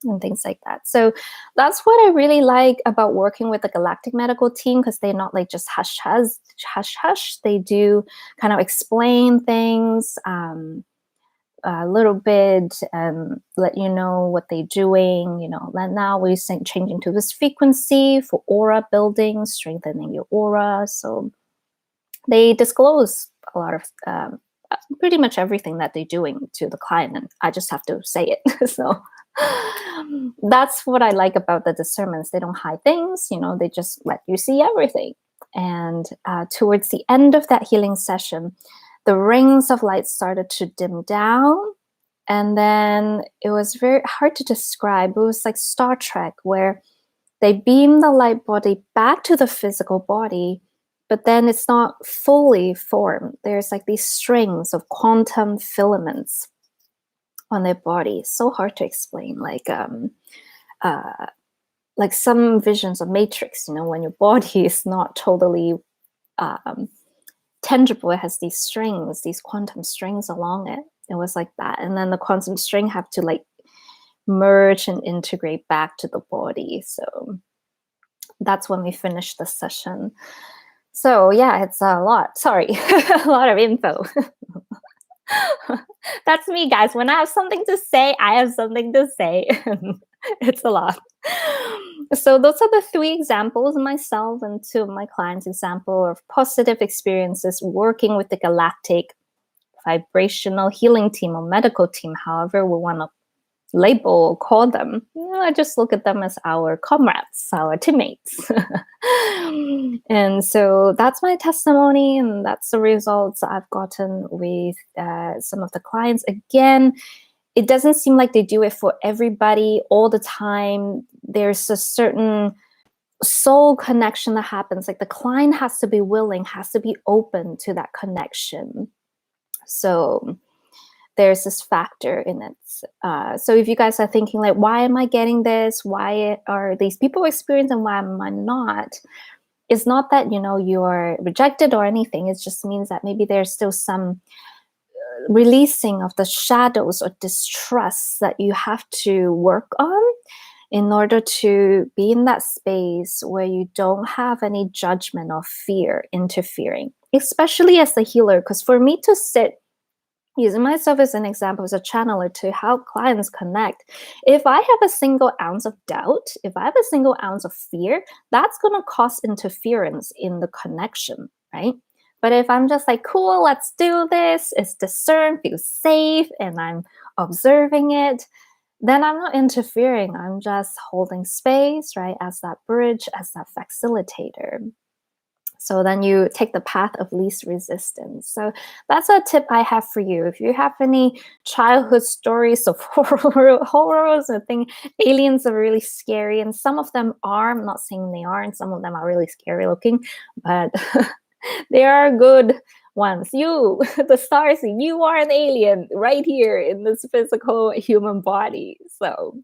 and things like that. So that's what I really like about working with the Galactic medical team, because they're not like just hush, hush, hush, hush. They do kind of explain things a little bit and let you know what they're doing. You know, now we're changing to this frequency for aura building, strengthening your aura. So they disclose a lot of pretty much everything that they're doing to the client, and I just have to say it. So That's what I like about the discernments. They don't hide things, they just let you see everything. And towards the end of that healing session, the rings of light started to dim down. And then it was very hard to describe. It was like Star Trek, where they beam the light body back to the physical body, but then it's not fully formed. There's like these strings of quantum filaments on their body. So hard to explain. Like some visions of Matrix, when your body is not totally tangible, it has these strings, these quantum strings along it. It was like that. And then the quantum string have to like merge and integrate back to the body. So that's when we finished the session. So yeah, it's a lot. Sorry, a lot of info. That's me, guys. When I have something to say, I have something to say. It's a lot. So those are the 3 examples, myself and 2 of my clients' example of positive experiences working with the Galactic Vibrational Healing Team or medical team, however we want to label or call them. I just look at them as our comrades, our teammates. And so that's my testimony, and that's the results I've gotten with some of the clients. Again, it doesn't seem like they do it for everybody all the time. There's a certain soul connection that happens. Like the client has to be willing, has to be open to that connection. So there's this factor in it. So if you guys are thinking like, why am I getting this? Why are these people experiencing? Why am I not? It's not that, you're rejected or anything. It just means that maybe there's still some releasing of the shadows or distrust that you have to work on in order to be in that space where you don't have any judgment or fear interfering, especially as the healer. Because for me to sit, using myself as an example, as a channeler to help clients connect, if I have a single ounce of doubt, if I have a single ounce of fear, that's going to cause interference in the connection, right? But if I'm just like, cool, let's do this, it's discerned, feels safe, and I'm observing it, then I'm not interfering. I'm just holding space, right, as that bridge, as that facilitator. So then you take the path of least resistance. So that's a tip I have for you. If you have any childhood stories of horrors, I think aliens are really scary, and some of them are. I'm not saying they are, and some of them are really scary looking, but they are good ones. You, the stars, you are an alien right here in this physical human body. So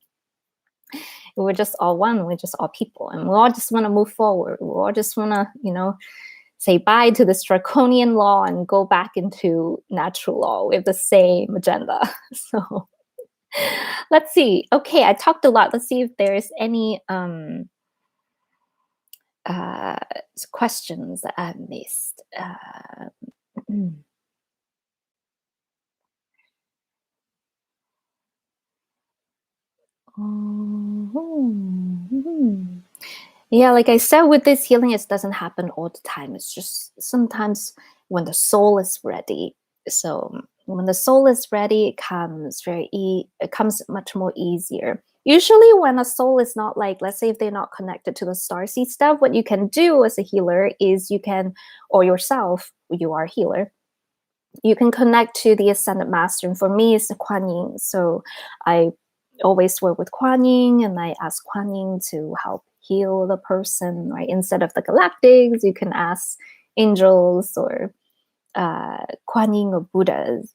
we're just all one. We're just all people, and we all just want to move forward. We all just want to, say bye to this draconian law and go back into natural law with the same agenda. So let's see. Okay, I talked a lot. Let's see if there's any questions that I missed. Yeah, like I said, with this healing, it doesn't happen all the time. It's just sometimes when the soul is ready. So when the soul is ready, it comes it comes much more easier. Usually when a soul is not like, let's say if they're not connected to the starseed stuff, what you can do as a healer is you can, or yourself, you are a healer, you can connect to the Ascended Master. And for me, it's the Kuan Yin. So I always work with Kuan Yin, and I ask Kuan Yin to help heal the person, right? Instead of the galactics, you can ask angels or Kuan Yin or Buddhas.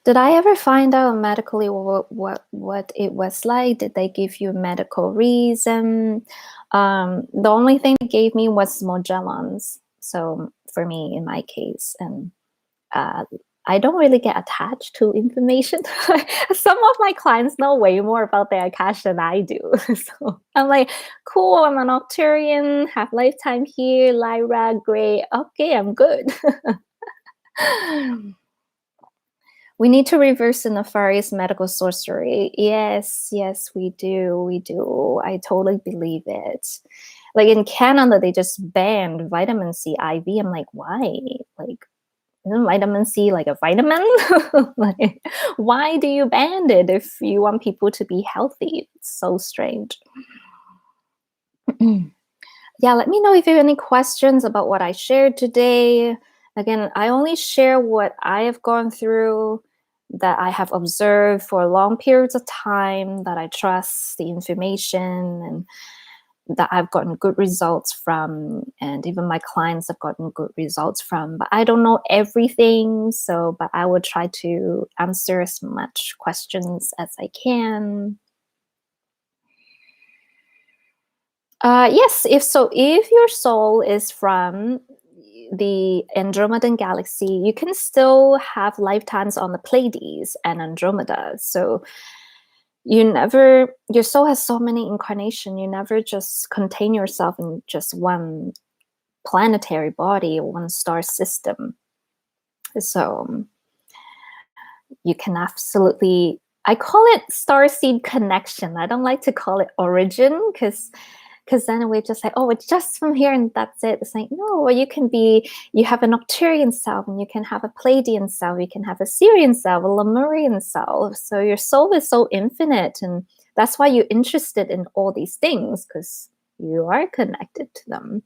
Did I ever find out medically what it was like? Did they give you a medical reason? The only thing they gave me was Morgellons. So for me, in my case, and I don't really get attached to information. Some of my clients know way more about their Akash than I do. So I'm like, cool, I'm an Octurian, have lifetime here, Lyra, great. Okay, I'm good. We need to reverse the nefarious medical sorcery. Yes, we do. I totally believe it. Like in Canada, they just banned vitamin C IV. I'm like, why? Like, isn't vitamin C like a vitamin? Like, why do you ban it if you want people to be healthy? It's so strange. Yeah, let me know if you have any questions about what I shared today. Again, I only share what I have gone through, that I have observed for long periods of time, that I trust the information, and that I've gotten good results from, and even my clients have gotten good results from. But I don't know everything, but I will try to answer as much questions as I can. Yes, if your soul is from the Andromedan galaxy, you can still have lifetimes on the Pleiades and Andromeda. So your soul has so many incarnations. You never just contain yourself in just one planetary body or one star system. So you can absolutely, I call it starseed connection. I don't like to call it origin, because then we're just like, oh, it's just from here and that's it. It's like, no, you have an Octurian self, and you can have a Pleiadian self, you can have a Sirian self, a Lemurian self. So your soul is so infinite, and that's why you're interested in all these things, because you are connected to them.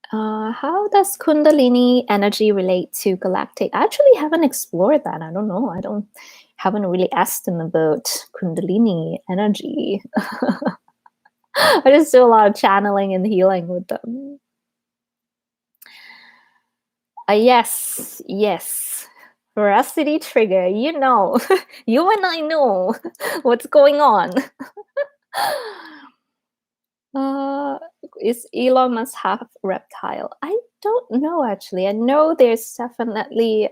How does Kundalini energy relate to galactic? I actually haven't explored that. I don't know. Haven't really asked them about Kundalini energy. I just do a lot of channeling and healing with them. Yes. Veracity trigger. You know, you and I know what's going on. Is Elon Musk half reptile? I don't know, actually. I know there's definitely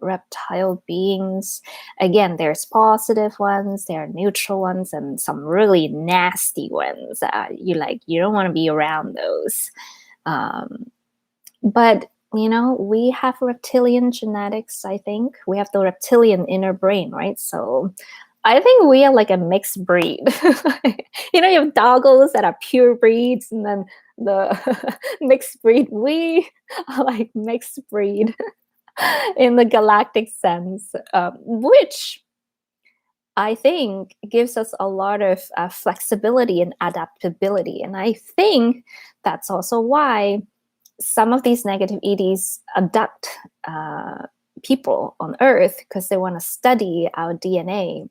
reptile beings. Again, there's positive ones, there are neutral ones, and some really nasty ones. You don't want to be around those. But we have reptilian genetics. I think we have the reptilian inner brain, right? So I think we are like a mixed breed. You have doggos that are pure breeds, and then the mixed breed. We are like mixed breed in the galactic sense, which I think gives us a lot of flexibility and adaptability. And I think that's also why some of these negative EDs abduct people on Earth, because they want to study our DNA.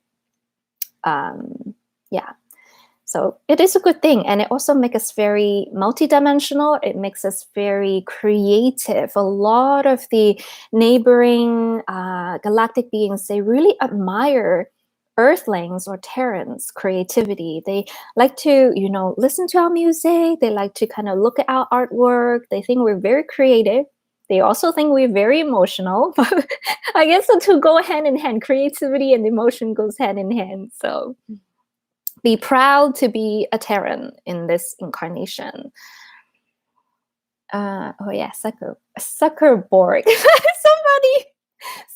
So it is a good thing, and it also makes us very multidimensional. It makes us very creative. A lot of the neighboring galactic beings, they really admire Earthlings or Terrans' creativity. They like to, listen to our music. They like to kind of look at our artwork. They think we're very creative. They also think we're very emotional. But I guess the two go hand in hand. Creativity and emotion goes hand in hand. So be proud to be a Terran in this incarnation. Zuckerberg.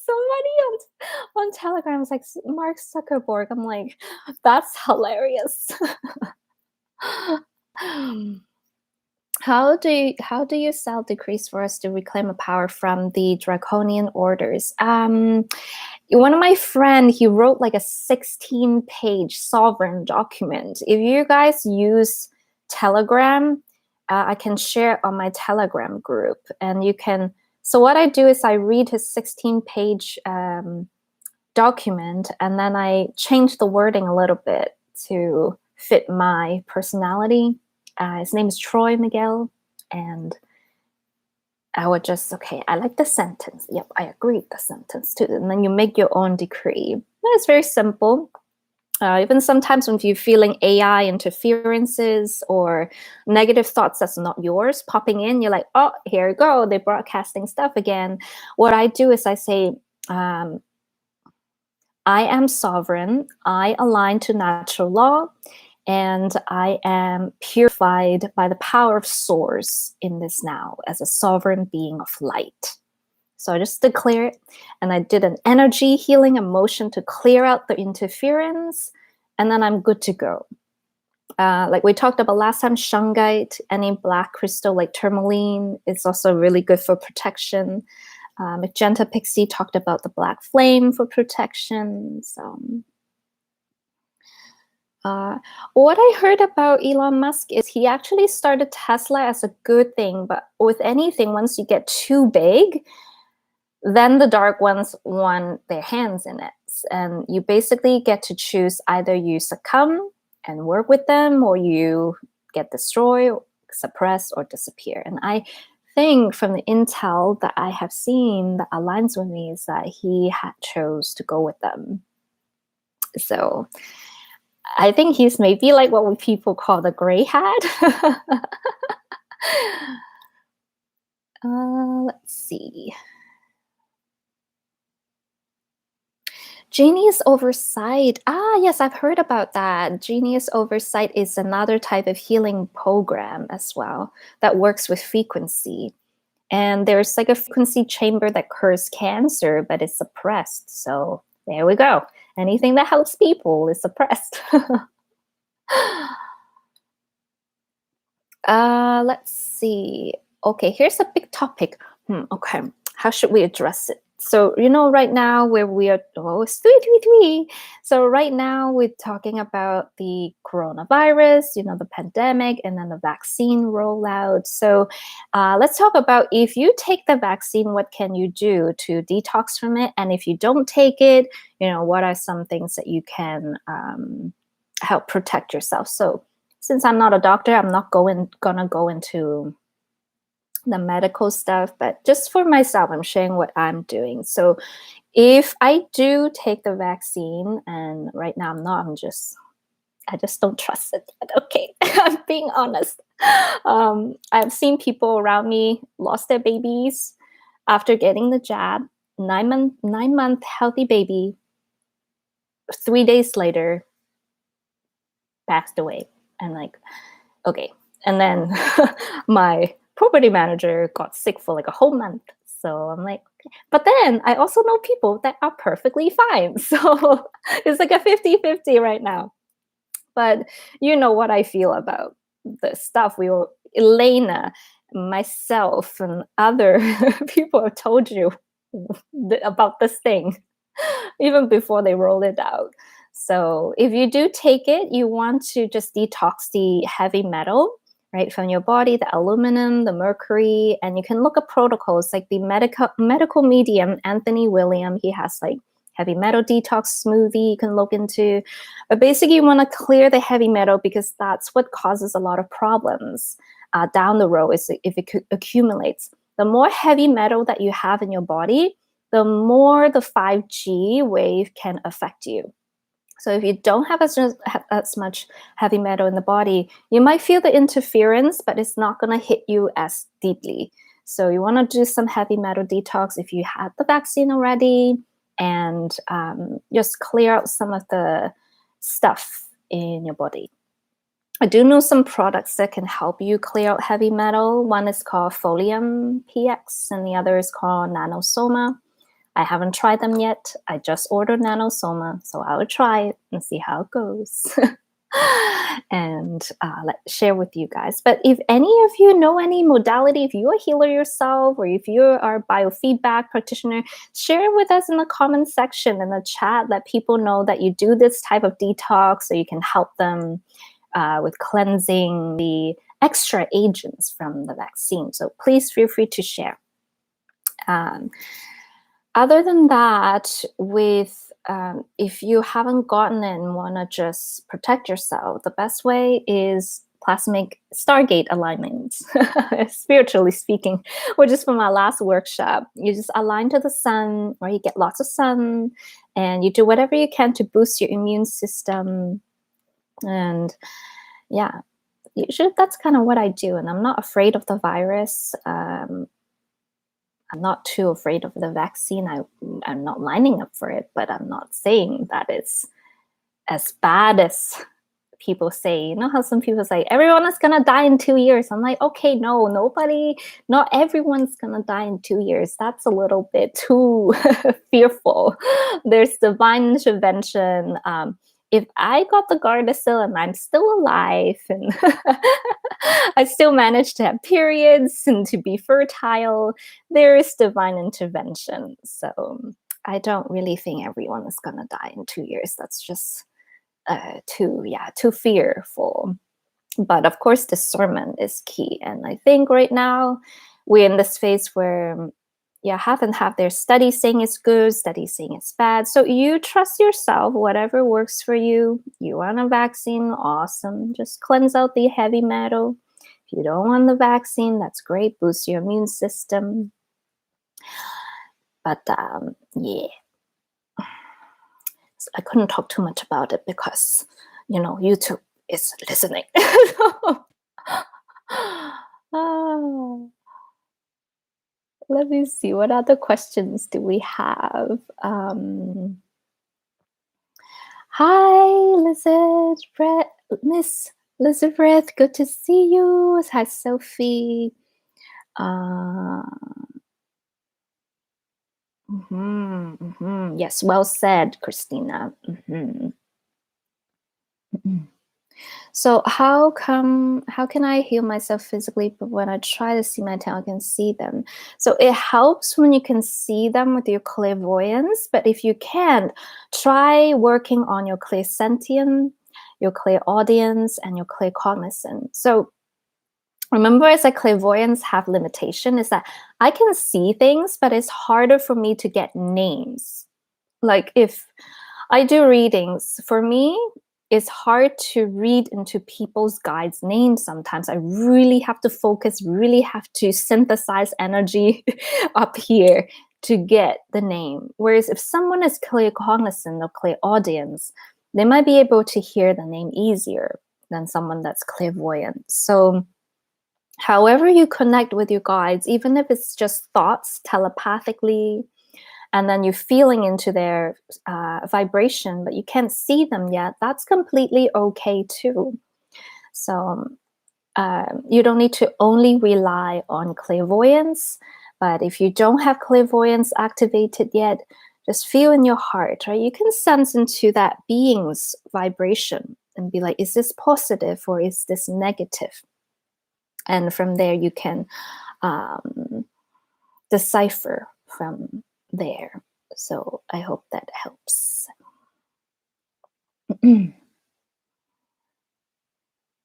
Somebody on Telegram was like, Mark Zuckerberg. I'm like, that's hilarious. How do you sell decrees for us to reclaim a power from the draconian orders? One of my friend, he wrote like a 16-page sovereign document. If you guys use Telegram, I can share on my Telegram group, and you can. So what I do is I read his 16-page document, and then I change the wording a little bit to fit my personality. His name is Troy Miguel, and I would just, I like the sentence. Yep, I agree with the sentence too. And then you make your own decree. It's very simple. Even sometimes when you're feeling AI interferences or negative thoughts that's not yours popping in, you're like, oh, here we go. They're broadcasting stuff again. What I do is I say, I am sovereign. I align to natural law. And I am purified by the power of Source in this now as a sovereign being of light. So I just declare it, and I did an energy healing, a motion to clear out the interference, and then I'm good to go. Like we talked about last time, shungite, any black crystal like tourmaline is also really good for protection. Magenta Pixie talked about the black flame for protection. So, what I heard about Elon Musk is he actually started Tesla as a good thing, but with anything, once you get too big, then the dark ones want their hands in it. And you basically get to choose either you succumb and work with them, or you get destroyed, suppressed, or disappear. And I think from the intel that I have seen that aligns with me is that he had chose to go with them. So I think he's maybe like what people call the gray hat. Let's see. Genius oversight. Yes, I've heard about that. Genius oversight is another type of healing program as well that works with frequency. And there's like a frequency chamber that cures cancer, but it's suppressed. So there we go. Anything that helps people is suppressed. Let's see. Okay, here's a big topic. Okay, how should we address it? So, right now where we are, it's 333. So right now we're talking about the coronavirus, the pandemic, and then the vaccine rollout. So let's talk about if you take the vaccine, what can you do to detox from it? And if you don't take it, what are some things that you can help protect yourself? So since I'm not a doctor, I'm not gonna go into the medical stuff, but just for myself, I'm sharing what I'm doing. So if I do take the vaccine, and right now I'm not, I just don't trust it. But okay, I'm being honest. I've seen people around me lost their babies after getting the jab. 9-month healthy baby, 3 days later passed away. And like, okay. And then my property manager got sick for like a whole month. So I'm like, okay. But then I also know people that are perfectly fine. So it's like a 50-50 right now. But you know what I feel about this stuff. Elena, myself, and other people have told you about this thing even before they roll it out. So if you do take it, you want to just detox the heavy metal, right, from your body, the aluminum, the mercury, and you can look at protocols like the medical medium, Anthony William. He has like heavy metal detox smoothie you can look into. But basically, you want to clear the heavy metal because that's what causes a lot of problems down the road is if it accumulates. The more heavy metal that you have in your body, the more the 5G wave can affect you. So if you don't have as much heavy metal in the body, you might feel the interference, but it's not going to hit you as deeply. So you want to do some heavy metal detox if you had the vaccine already, and just clear out some of the stuff in your body. I do know some products that can help you clear out heavy metal. One is called Folium PX, and the other is called Nanosoma. I haven't tried them yet. I just ordered Nanosoma, so I will try it and see how it goes. And share with you guys. But if any of you know any modality, if you're a healer yourself, or if you are a biofeedback practitioner, share it with us in the comment section in the chat. Let people know that you do this type of detox, so you can help them with cleansing the extra agents from the vaccine. So please feel free to share. Other than that, if you haven't gotten it and want to just protect yourself, the best way is plasmic Stargate alignment, spiritually speaking, which is from our last workshop. You just align to the sun, or you get lots of sun, and you do whatever you can to boost your immune system. And yeah, usually that's kind of what I do. And I'm not afraid of the virus. I'm not too afraid of the vaccine. I'm not lining up for it, but I'm not saying that it's as bad as people say. You know how some people say, everyone is going to die in 2 years. I'm like, okay, not everyone's going to die in 2 years. That's a little bit too fearful. There's divine intervention. if I got the Gardasil and I'm still alive and I still manage to have periods and to be fertile, there is divine intervention. So I don't really think everyone is gonna die in 2 years. That's just too fearful. But of course, discernment is key. And I think right now we're in this phase where, yeah, half and half. There's studies saying it's good, studies saying it's bad. So you trust yourself, whatever works for you. You want a vaccine, awesome. Just cleanse out the heavy metal. If you don't want the vaccine, that's great. Boost your immune system. But yeah, so I couldn't talk too much about it because, YouTube is listening. Oh, let me see. What other questions do we have? Hi, Miss Elizabeth. Good to see you. Hi, Sophie. Uh, Yes, well said, Christina. Mhm. So how can I heal myself physically, but when I try to see my tail, I can see them? So it helps when you can see them with your clairvoyance, but if you can't, try working on your clairsentient, your clairaudience, and your claircognizant. So remember, I said clairvoyance have limitation, is that I can see things, but it's harder for me to get names. Like if I do readings, for me, it's hard to read into people's guides' names sometimes. I really have to focus, really have to synthesize energy up here to get the name. Whereas if someone is clear cognizant or clear audience, they might be able to hear the name easier than someone that's clairvoyant. So however you connect with your guides, even if it's just thoughts telepathically, and then you're feeling into their vibration, but you can't see them yet, that's completely okay too. So you don't need to only rely on clairvoyance, but if you don't have clairvoyance activated yet, just feel in your heart, right? You can sense into that being's vibration and be like, is this positive or is this negative? And from there, you can decipher from there. So I hope that helps.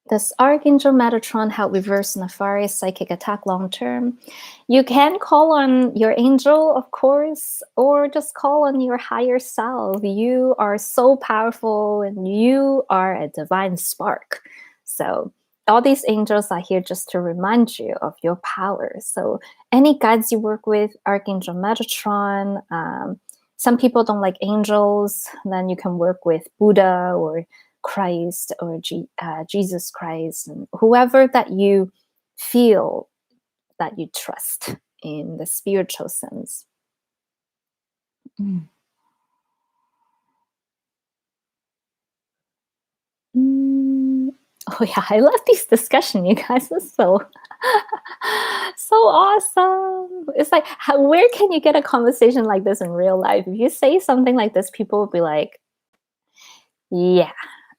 Does Archangel Metatron help reverse nefarious psychic attack long term? You can call on your angel, of course, or just call on your higher self. You are so powerful and you are a divine spark. So all these angels are here just to remind you of your power. So any guides you work with, Archangel Metatron, some people don't like angels, then you can work with Buddha or Christ or Jesus Christ, and whoever that you feel that you trust in the spiritual sense. Mm. Oh yeah, I love this discussion, you guys. It's so awesome. It's like, where can you get a conversation like this in real life? If you say something like this, people will be like, yeah,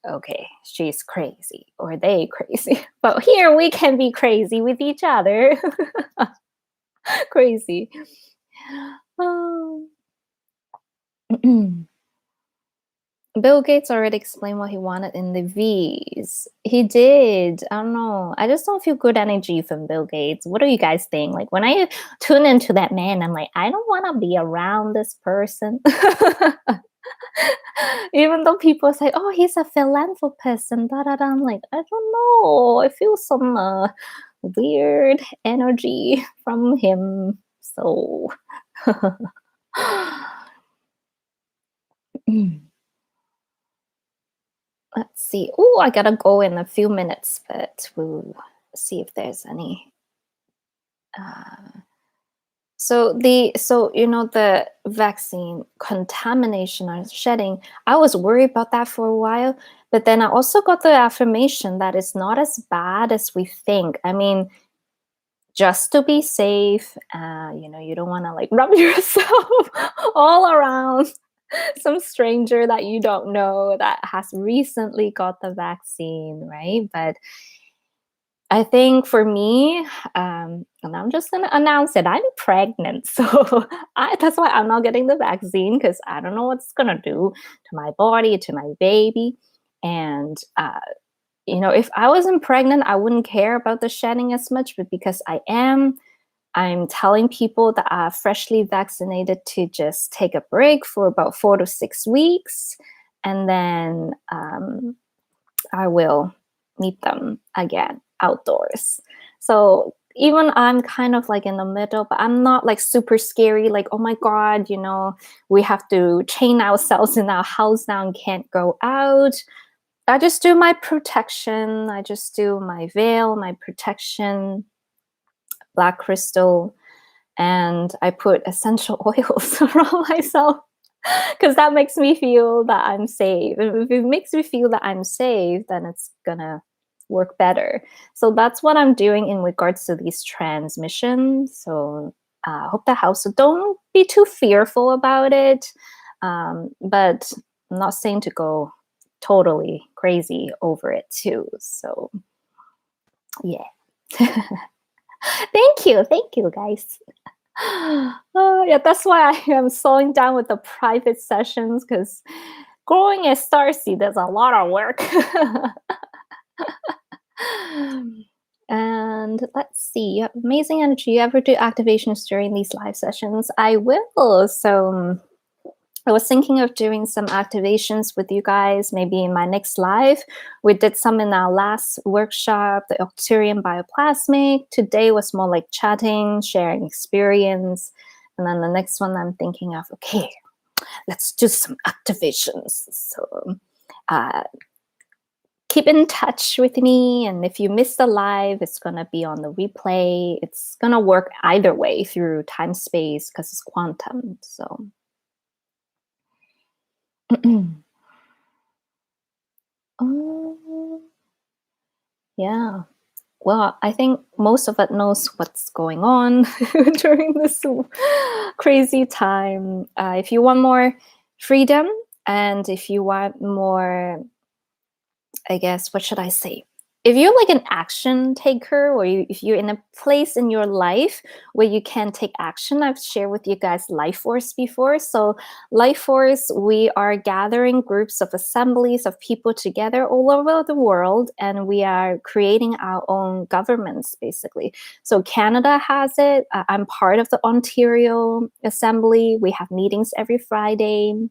okay, she's crazy or they crazy. But here we can be crazy with each other. Crazy. Oh. Bill Gates already explained what he wanted in the V's. He did. I don't know. I just don't feel good energy from Bill Gates. What do you guys think? Like when I tune into that man, I'm like, I don't want to be around this person. Even though people say, "Oh, he's a philanthropist," and da da da, I'm like, I don't know. I feel some weird energy from him. So, let's see. Oh, I gotta go in a few minutes, but we'll see if there's any. Uh, the vaccine contamination or shedding, I was worried about that for a while, but then I also got the affirmation that it's not as bad as we think. I mean, just to be safe, you don't want to like rub yourself all around. some stranger that you don't know that has recently got the vaccine, right? But I think for me, and I'm just gonna announce it, I'm pregnant. So that's why I'm not getting the vaccine because I don't know what's gonna do to my body, to my baby. And if I wasn't pregnant, I wouldn't care about the shedding as much, but because I am, I'm telling people that are freshly vaccinated to just take a break for about 4 to 6 weeks, and then I will meet them again outdoors. So even I'm kind of like in the middle, but I'm not like super scary, like, oh my God, we have to chain ourselves in our house now and can't go out. I just do my protection. I just do my veil, my protection, black crystal, and I put essential oils around myself because that makes me feel that I'm safe. If it makes me feel that I'm safe, then it's gonna work better. So that's what I'm doing in regards to these transmissions. So I hope the house, so don't be too fearful about it. But I'm not saying to go totally crazy over it too. So yeah. Thank you, guys. Oh, yeah, that's why I am slowing down with the private sessions because growing a starseed is a lot of work. And let's see, you have amazing energy. You ever do activations during these live sessions? I will. So I was thinking of doing some activations with you guys, maybe in my next live. We did some in our last workshop, the Octurian Bioplasmic. Today was more like chatting, sharing experience. And then the next one I'm thinking of, okay, let's do some activations. So keep in touch with me. And if you missed the live, it's going to be on the replay. It's going to work either way through time space because it's quantum. So yeah. Well, I think most of it knows what's going on during this crazy time. If you want more freedom and if you want more, I guess, what should I say? If you're like an action taker or if you're in a place in your life where you can take action, I've shared with you guys Life Force before. So Life Force, we are gathering groups of assemblies of people together all over the world, and we are creating our own governments, basically. So Canada has it. I'm part of the Ontario Assembly. We have meetings every Friday.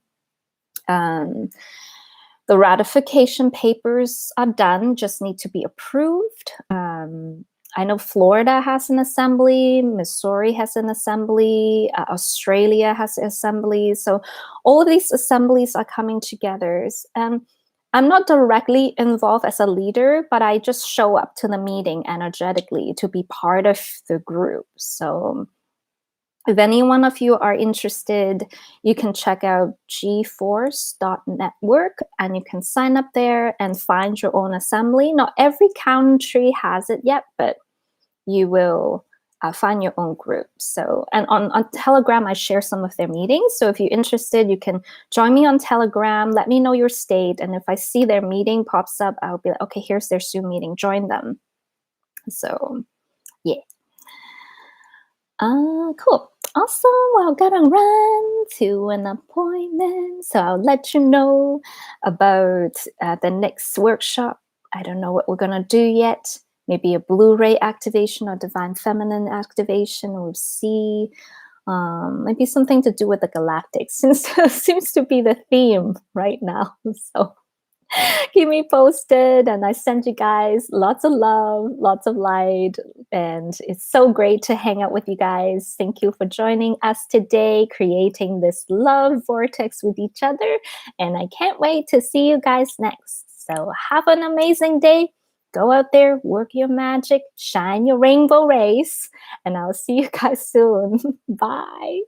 The ratification papers are done, just need to be approved. I know Florida has an assembly, Missouri has an assembly, Australia has an assembly. So all of these assemblies are coming together. And I'm not directly involved as a leader, but I just show up to the meeting energetically to be part of the group. So if any one of you are interested, you can check out gforce.network and you can sign up there and find your own assembly. Not every country has it yet, but you will find your own group. So, and on Telegram, I share some of their meetings. So if you're interested, you can join me on Telegram, let me know your state. And if I see their meeting pops up, I'll be like, okay, here's their Zoom meeting, join them. So yeah. Cool. Awesome. Well, I'm gonna run to an appointment. So I'll let you know about the next workshop. I don't know what we're gonna do yet. Maybe a Blu-ray activation or Divine Feminine activation. We'll see. Maybe something to do with the galactic, since seems to be the theme right now. So keep me posted, and I send you guys lots of love, lots of light, and it's so great to hang out with you guys. Thank you for joining us today, creating this love vortex with each other, and I can't wait to see you guys next. So have an amazing day. Go out there, work your magic, shine your rainbow rays, and I'll see you guys soon. Bye.